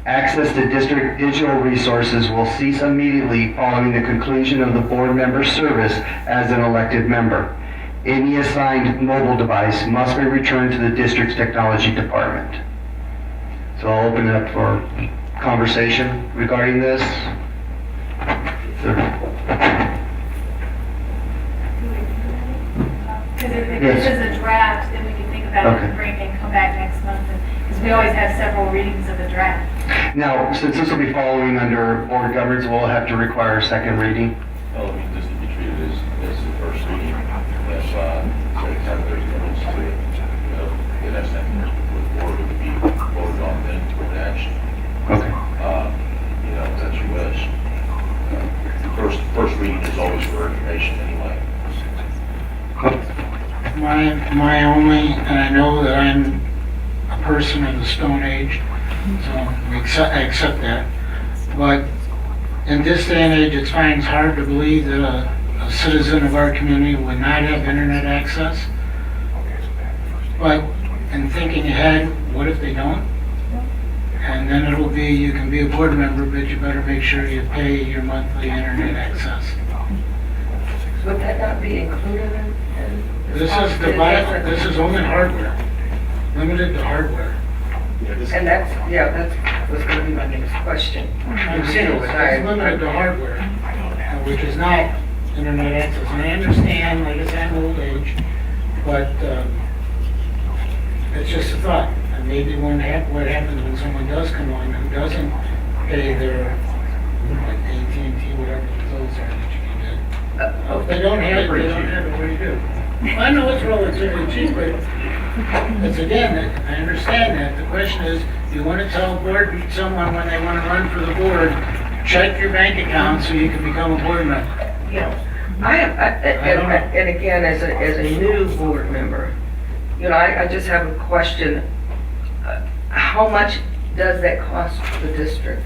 Access to district digital resources will cease immediately following the conclusion of the board member's service as an elected member. Any assigned mobile device must be returned to the district's technology department. So I'll open it up for conversation regarding this. Because if Yes. this is a draft, then we can think about it Okay. and bring it and come back next month. Because we always have several readings of a draft. Now, since this will be following under board governance, we'll have to require a second reading. Well, I mean, this will be treated as the first reading. If, anytime there's amendments to it, it has to happen before the board would be voted on then to put action. Okay. That's your wish. First reading is always for information anyway. My only, and I know that I'm a person of the Stone Age, so I accept that. But in this day and age, it's hard to believe that a citizen of our community would not have internet access. But in thinking ahead, what if they don't? And then it'll be, you can be a board member, but you better make sure you pay your monthly internet access. Would that not be included in? This is only hardware, limited to hardware. And that was going to be my next question. It's limited to hardware, which is not internet access. And I understand, like I said, I'm old age, but it's just a thought. And maybe what happens when someone does come on who doesn't pay their, like AT&T, whatever those are that you can get. If they don't have it, what do you do? I know it's relatively cheap, but it's again, I understand that. The question is, you want to tell someone when they want to run for the board, check your bank account so you can become a board member. Yeah. And again, as a new board member, I just have a question. How much does that cost the district?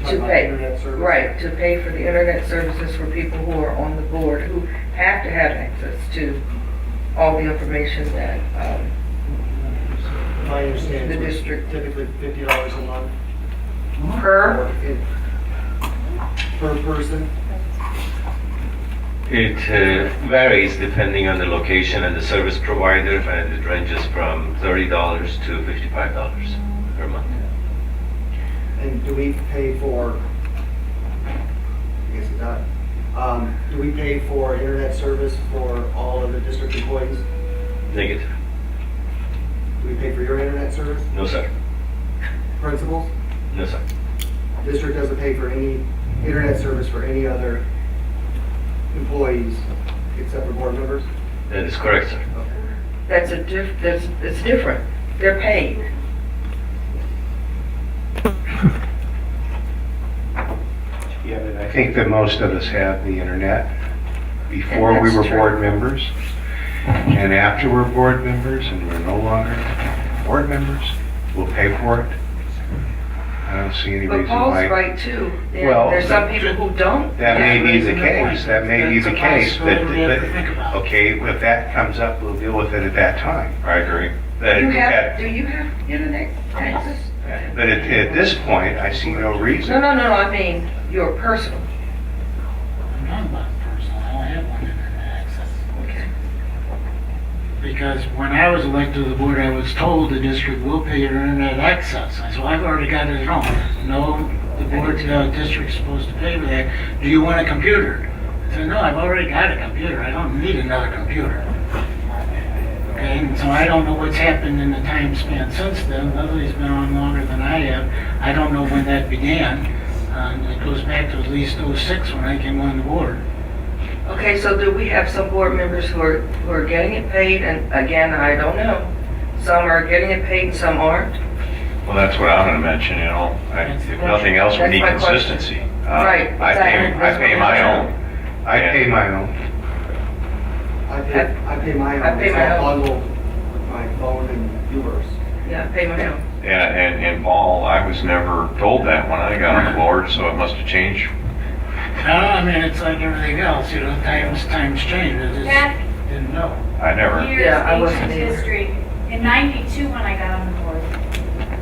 To pay, right, to pay for the internet services for people who are on the board, who have to have access to all the information that I understand the it's district typically $50 a month per person. It varies depending on the location and the service provider, and it ranges from $30 to $55 per month. And do we pay for, I guess it's not, do we pay for internet service for all of the district employees? Negative. Do we pay for your internet service? No, sir. Principals? No, sir. District doesn't pay for any internet service for any other employees except for board members? That is correct, sir. it's different. They're paid. Yeah, but I think that most of us have the internet before we were board members. And after we're board members and we're no longer board members, we'll pay for it. I don't see any But reason Paul's why. right too. Well, There's some people who don't. That may be the case, that may be the case, but, Okay, if that comes up, we'll deal with it at that time. I agree. Do you have internet access? But at this point, I see no reason. No, I mean, your personal. I'm not about personal, I don't have one internet access. Okay. Because when I was elected to the board, I was told the district will pay your internet access. I said, I've already got it at home. No, the board, the district's supposed to pay for that. Do you want a computer? I said, no, I've already got a computer. I don't need another computer. Okay, and so I don't know what's happened in the time span since then. Leslie's been on longer than I have. I don't know when that began. It goes back to at least '06 when I came on the board. Okay, so do we have some board members who are getting it paid? And again, I don't know. Some are getting it paid and some aren't. Well, that's what I'm gonna mention, you know, if nothing else, we That's need my question. consistency. Right, I exactly. pay my own. I pay my own. I pay my own. I pay my It's all own. bundled with my phone and yours. Yeah, pay my own. And Paul, I was never told that when I got on the board, so it must have changed. No, I mean, it's like everything else, you know, times change, I just That didn't know. I never. years Yeah, I wasn't ancient either. history. In '92, when I got on the board,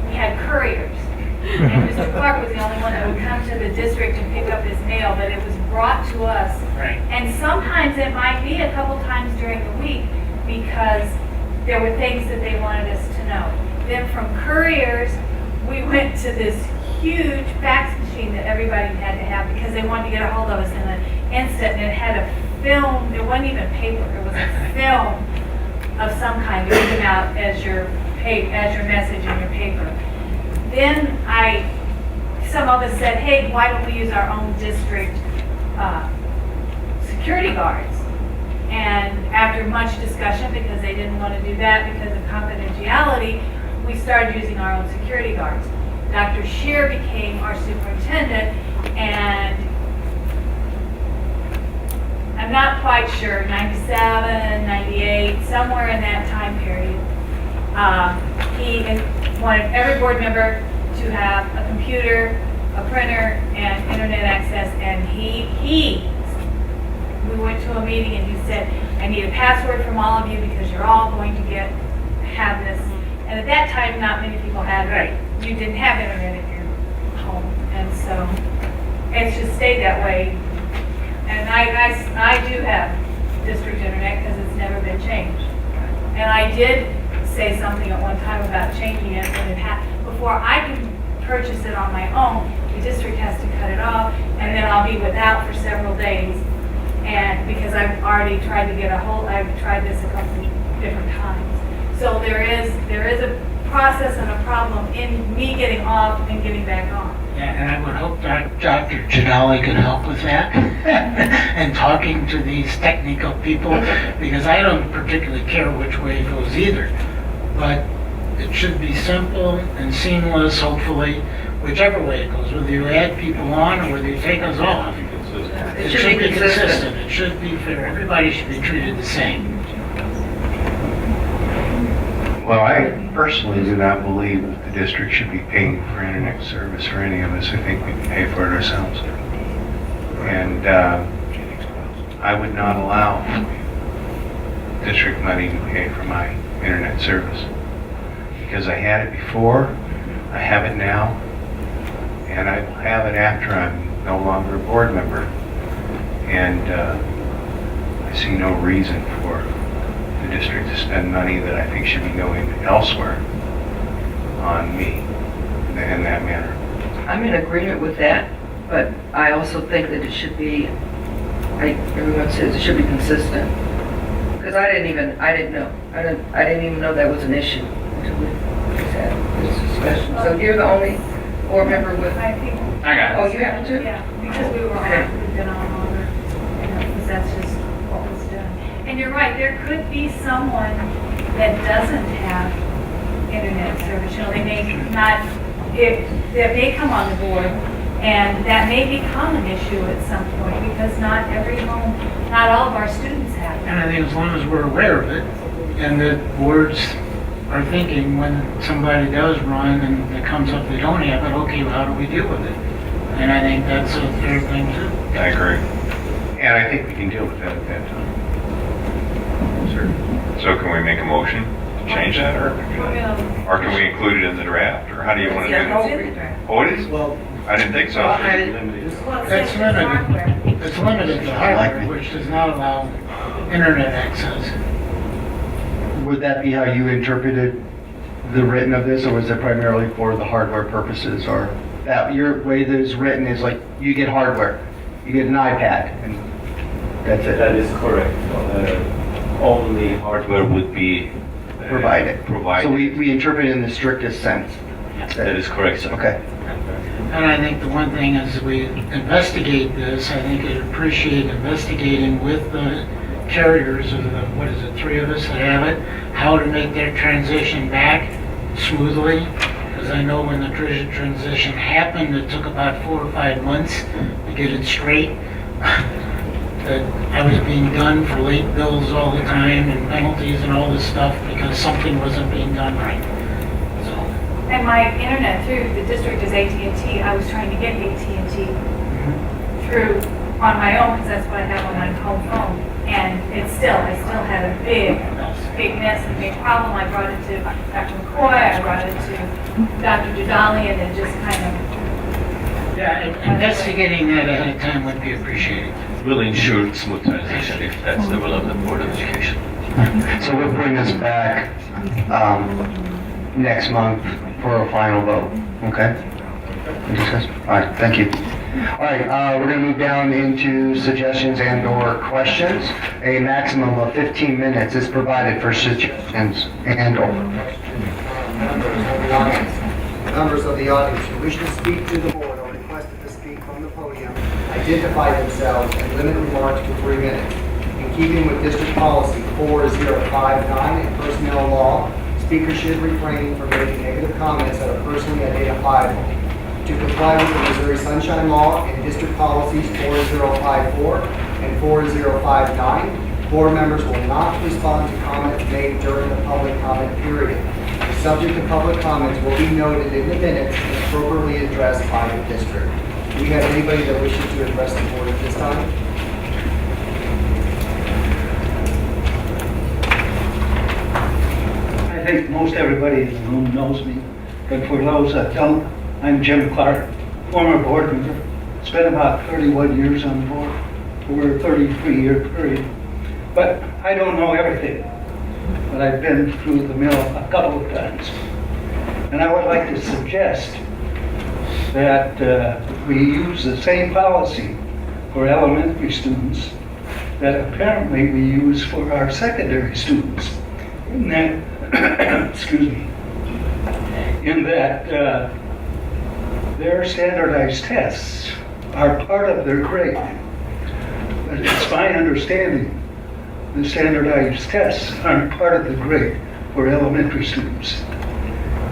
we had couriers. And Mr. Clark was the only one that would come to the district and pick up his mail, but it was brought to us. Right. And sometimes it might be a couple times during the week because there were things that they wanted us to know. Then from couriers, we went to this huge fax machine that everybody had to have because they wanted to get a hold of us in an instant, and it had a film. It wasn't even paper. It was a film of some kind that came out as your message in your paper. Then some of us said, hey, why don't we use our own district security guards? And after much discussion, because they didn't want to do that because of confidentiality, we started using our own security guards. Dr. Scheer became our superintendent, and I'm not quite sure, 97, 98, somewhere in that time period. He wanted every board member to have a computer, a printer, and internet access, and we went to a meeting and he said, I need a password from all of you because you're all going to have this. And at that time, not many people had it. You didn't have internet at your home, and so it's just stayed that way. And I do have district internet because it's never been changed. And I did say something at one time about changing it when it before I can purchase it on my own, the district has to cut it off, and then I'll be without for several days. And because I've already tried to get I've tried this a couple different times. So there is a process and a problem in me getting off and getting back on. Yeah, and I would hope that Dr. Jadali could help with that and talking to these technical people, because I don't particularly care which way it goes either. But it should be simple and seamless, hopefully, whichever way it goes, whether you add people on or whether you take us off. It should be consistent. It should be fair. Everybody should be treated the same. Well, I personally do not believe that the district should be paying for internet service for any of us. I think we can pay for it ourselves. And I would not allow district money to pay for my internet service. Because I had it before, I have it now, and I will have it after I'm no longer a board member. And I see no reason for the district to spend money that I think should be going elsewhere on me in that manner. I'm in agreement with that, but I also think that it should be, everyone says it should be consistent. Because I didn't even know that was an issue until we just had this discussion. So you're the only board member with, I think. I got it. Oh, you have to? Yeah, because we were on, we've been on longer, because that's just what was done. And you're right, there could be someone that doesn't have internet service. You know, they may not, they may come on the board, and that may become an issue at some point, because not every home, not all of our students have it. And I think as long as we're aware of it, and the boards are thinking when somebody does run and it comes up they don't have it, okay, well, how do we deal with it? And I think that's a fair thing too. I agree. And I think we can deal with that at that time. So can we make a motion to change that, or can we include it in the draft, or how do you want to do it? Oh, it is? Well, I didn't think so. That's limited. It's limited to hardware, which does not allow internet access. Would that be how you interpreted the written of this, or was it primarily for the hardware purposes, or that your way that it's written is like you get hardware, you get an iPad, and that's it? That is correct. Only hardware would be Provided. provided. So we interpret it in the strictest sense. That is correct, sir. Okay. And I think the one thing as we investigate this, I think I'd appreciate investigating with the carriers of the, what is it, 3 of us that have it, how to make their transition back smoothly. Because because I know when the transition happened, it took about 4 or 5 months to get it straight. That I was being done for late bills all the time and penalties and all this stuff because something wasn't being done right. So, And my internet through the district is AT&T. I was trying to get AT&T through on my own because that's what I have on my home phone. And I still had a big mess and big problem. I brought it to Dr. McCoy, I brought it to Dr. Jadali, and it just kind of... yeah, investigating that ahead of time would be appreciated. We'll ensure smooth transition if that's the will of the Board of Education. So we'll bring this back next month for a final vote, okay? All right, thank you. All right, we're going to move down into suggestions and/or questions. A maximum of 15 minutes is provided for suggestions and/or Members of the audience who wish to speak to the board or requested to speak from the podium identify themselves and limit remarks to 3 minutes. In keeping with district policy 4059 and personnel law, speakers should refrain from making negative comments that are personally identifiable. To comply with the Missouri Sunshine Law and district policies 4054 and 4059, board members will not respond to comments made during the public comment period. The subject of public comments will be noted in the minutes and appropriately addressed by the district. Do we have anybody that wishes to address the board at this time? I think most everybody in the room knows me, but for those that don't, I'm Jim Clark, former board member. Spent about 31 years on the board over a 33-year period. But I don't know everything, but I've been through the mill a couple of times. And I would like to suggest that we use the same policy for elementary students that apparently we use for our secondary students. In that, excuse me, in that their standardized tests are part of their grade. But it's my understanding the standardized tests aren't part of the grade for elementary students.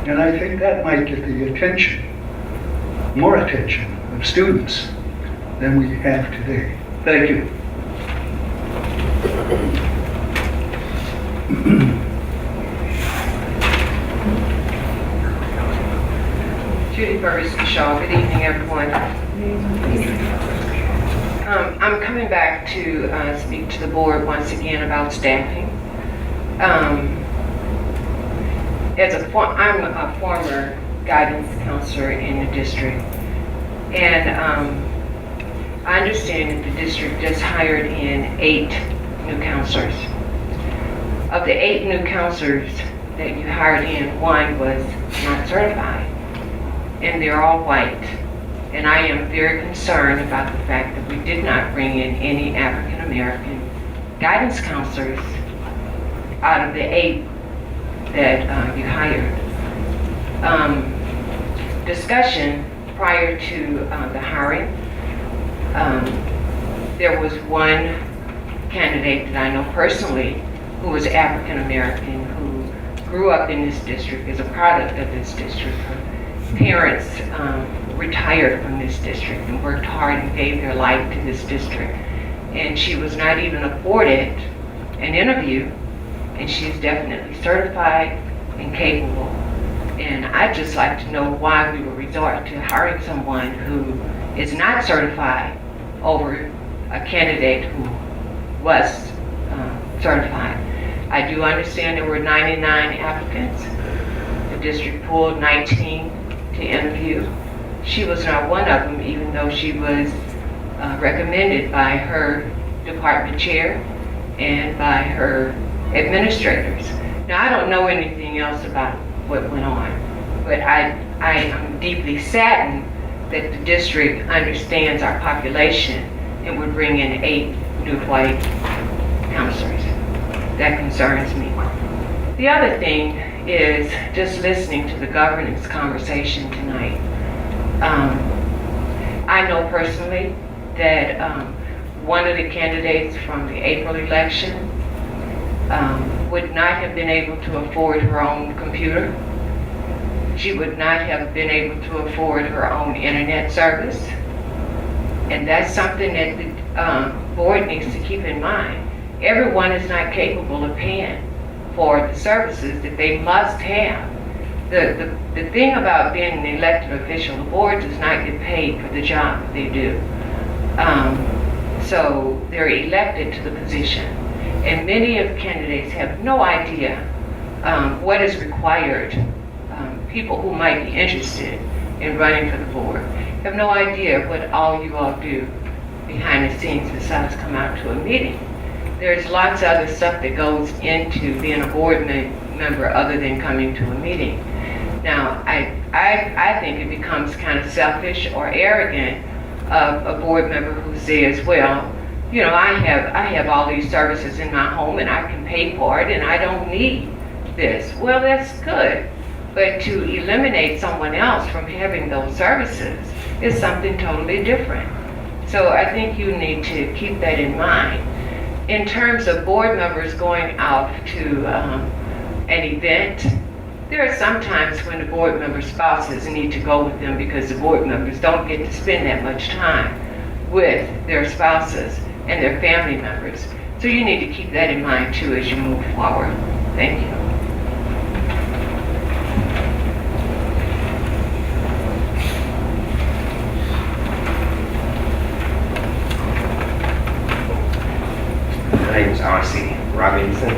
And I think that might get the attention, more attention of students than we have today. Thank you. Judy Ferguson-Shaw, good evening, everyone. I'm coming back to speak to the board once again about staffing. I'm a former guidance counselor in the district, and I understand that the district just hired in 8 new counselors. Of the 8 new counselors that you hired in, 1 was not certified, and they're all white. And I am very concerned about the fact that we did not bring in any African American guidance counselors out of the 8 that you hired. Discussion prior to the hiring, there was one candidate that I know personally who was African American, who grew up in this district, is a product of this district. Her parents retired from this district and worked hard and gave their life to this district. And she was not even afforded an interview, and she's definitely certified and capable. And I'd just like to know why we would resort to hiring someone who is not certified over a candidate who was certified. I do understand there were 99 applicants. The district pulled 19 to interview. She was not one of them, even though she was recommended by her department chair and by her administrators. Now, I don't know anything else about what went on, but I am deeply saddened that the district understands our population and would bring in 8 new white counselors. That concerns me. The other thing is just listening to the governance conversation tonight. I know personally that one of the candidates from the April election would not have been able to afford her own computer. she would not have been able to afford her own internet service. And that's something that the board needs to keep in mind. Everyone is not capable of paying for the services that they must have. The thing about being an elected official, the board does not get paid for the job that they do. So they're elected to the position. And many of the candidates have no idea what is required. People who might be interested in running for the board have no idea what all you all do behind the scenes besides come out to a meeting. There's lots of other stuff that goes into being a board member other than coming to a meeting. Now, I think it becomes kind of selfish or arrogant of a board member who says, well, you know, I have all these services in my home and I can pay for it and I don't need this. Well, that's good. But to eliminate someone else from having those services is something totally different. So I think you need to keep that in mind. In terms of board members going out to an event, there are some times when the board member spouses need to go with them because the board members don't get to spend that much time with their spouses and their family members. So you need to keep that in mind too as you move forward. Thank you. My name is R.C. Robinson.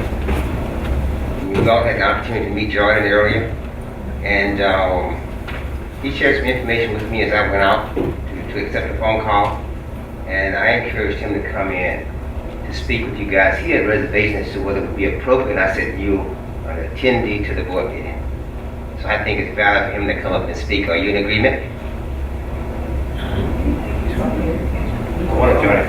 We all had the opportunity to meet Jordan earlier, and he shared some information with me as I went out to accept a phone call, and I encouraged him to come in to speak with you guys. He had reservations as to whether it would be appropriate, and I said, you are an attendee to the board meeting. So I think it's valid for him to come up and speak. Are you in agreement? I want to join it.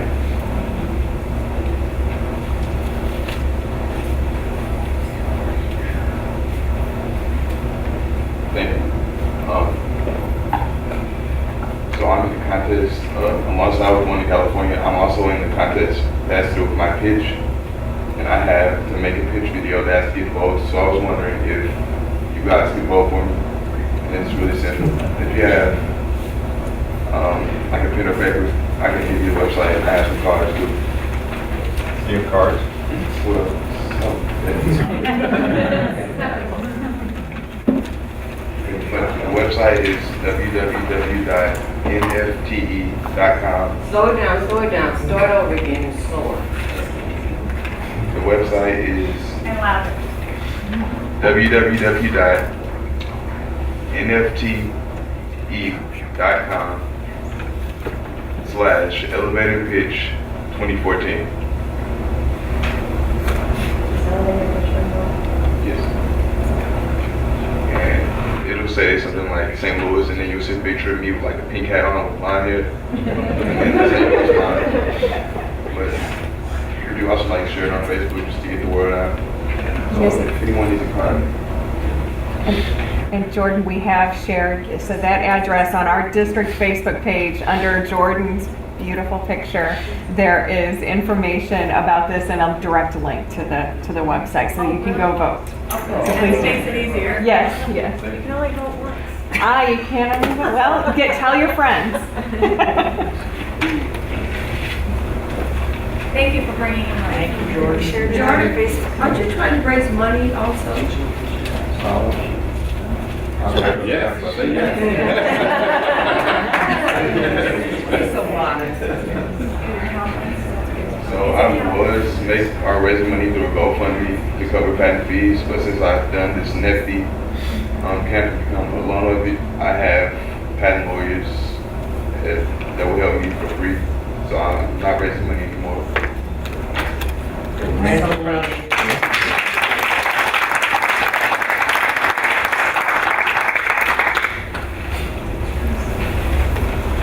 So I'm in the contest, amongst I was born in California, I'm also in the contest that's through my pitch, and I have to make a pitch video that's get votes, so I was wondering if you guys could vote for me. And it's really simple. If you have like a pen or paper, I can give you a website and I have some cards too. You have cards? Well, the website is www.nfte.com. Slow it down. Start over again and slower. The website is And louder. www.nfte.com/elevator pitch 2014. Yes. And it'll say something like St. Louis, and then you'll see a picture of me with like a pink hat on with blonde hair. And the St. Louis line. But you do also like share it on Facebook just to get the word out. So if anyone needs a card. And Jordan, we have shared, so that address on our district Facebook page under Jordan's beautiful picture, there is information about this and a direct link to the website, so you can go vote. So please do. Makes it easier. Yes. You can only vote once. You can't, well, tell your friends. Thank you for bringing in money. Thank you, George. Jordan, aren't you trying to raise money also? Yeah. So I was raising money through a GoFundMe to cover patent fees, but since I've done this nifty can't become a loan of it, I have patent lawyers that will help me for free. So I'm not raising money anymore.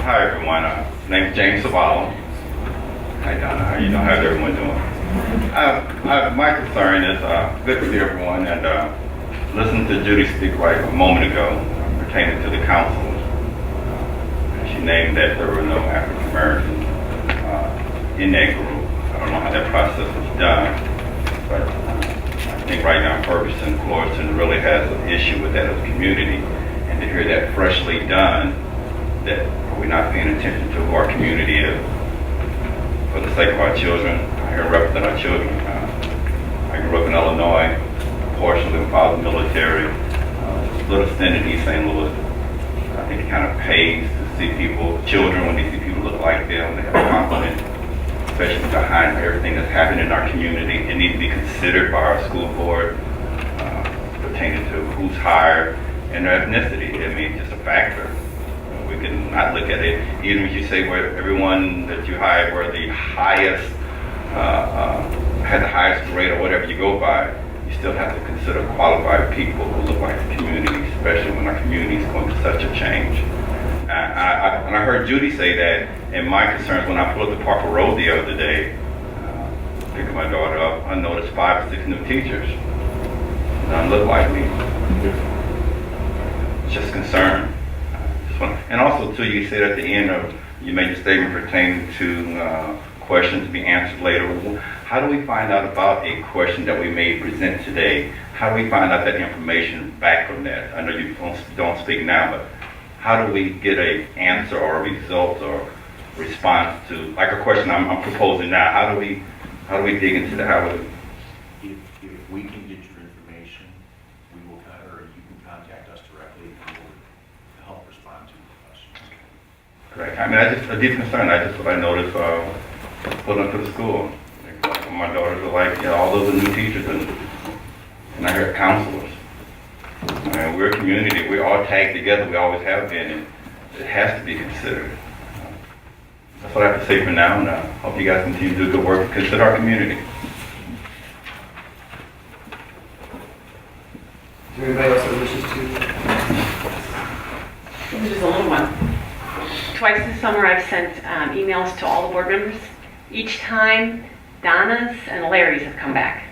Hi everyone, name's James Savala. Hi Donna, how you doing? How's everyone doing? My concern is good to see everyone, and listened to Judy speak right a moment ago pertaining to the council. She named that there were no African Americans in that group. I don't know how that process was done, but I think right now Ferguson-Florissant really has an issue with that as a community. and to hear that freshly done, that we're not paying attention to who our community is for the sake of our children. I here represent our children. I grew up in Illinois, partially my father's military, little stint in East St. Louis. I think it kind of pays to see people, children, when they see people look like them, they have confidence, especially behind everything that's happening in our community. It needs to be considered by our school board, pertaining to who's hired and their ethnicity. I mean, it's just a factor. We can not look at it, even if you say where everyone that you hired were the highest, had the highest grade or whatever you go by, you still have to consider qualified people who look like the community, especially when our community is going through such a change. And I heard Judy say that, and my concerns when I pulled up the Parker Road the other day, picking my daughter up, I noticed 5 or 6 new teachers. None look like me. Just concerned. And also, too, you said at the end of, you made a statement pertaining to questions to be answered later. How do we find out about a question that we may present today? How do we find out that information back from that? I know you don't speak now, but how do we get an answer or a result or response to, like a question I'm proposing now? How do we dig into that? If we can get your information, we will, or you can contact us directly and we'll help respond to the question. Correct. I mean, that's just a deep concern. That's what I noticed pulling up to the school. My daughters are like, all those are new teachers, and I heard counselors. I mean, we're a community. We're all tagged together. We always have been, and it has to be considered. That's what I have to say for now, and I hope you guys continue to do good work and consider our community. Is there anybody else that wishes to? This is a little one. Twice this summer I've sent emails to all the board members. Each time, Donna's and Larry's have come back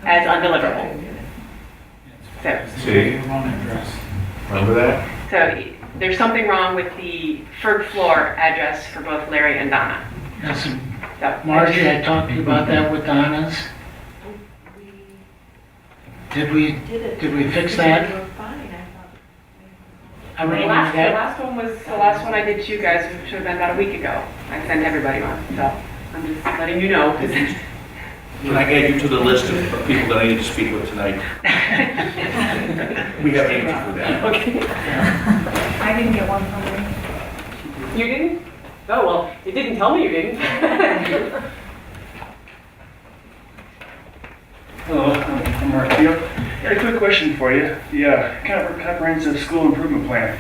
as undeliverable. See? Remember that? So there's something wrong with the third floor address for both Larry and Donna. Yes, Margie, I talked to you about that with Donna's. Did we fix that? I The mean, last one was the last one I did to you guys, which should have been about a week ago. I sent everybody one, so I'm just letting you know. Can I add you to the list of people that I need to speak with tonight? We have Angie for that. Okay. I didn't get one from you. You didn't? Oh, well, you didn't tell me you didn't. Hello, I'm Mark Field. Got a quick question for you. The comprehensive school improvement plan.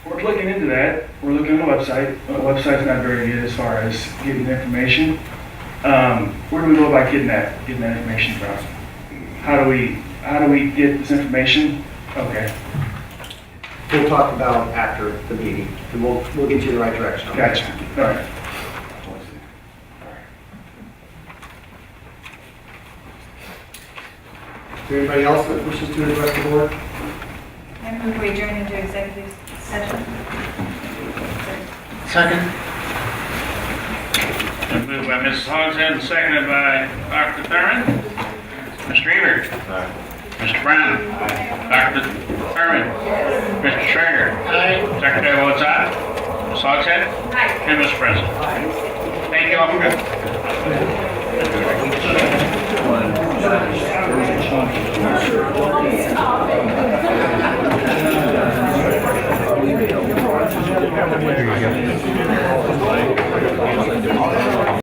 We're looking into that. We're looking at the website. The website's not very good as far as getting the information. Where do we go about getting that information from? How do we get this information? Okay. We'll talk about after the meeting, and we'll get you in the right direction. Gotcha. All right. Is there anybody else that wishes to address the board? I move we adjourn into executive session. Second. Moved by Mrs. Hogshead, seconded by Dr. Thurman. Mr. Ebert. Mr. Brown. Dr. Thurman. Mr. Schrager. Secretary votes aye. Ms. Hogshead. And Mr. President. Thank you all for coming.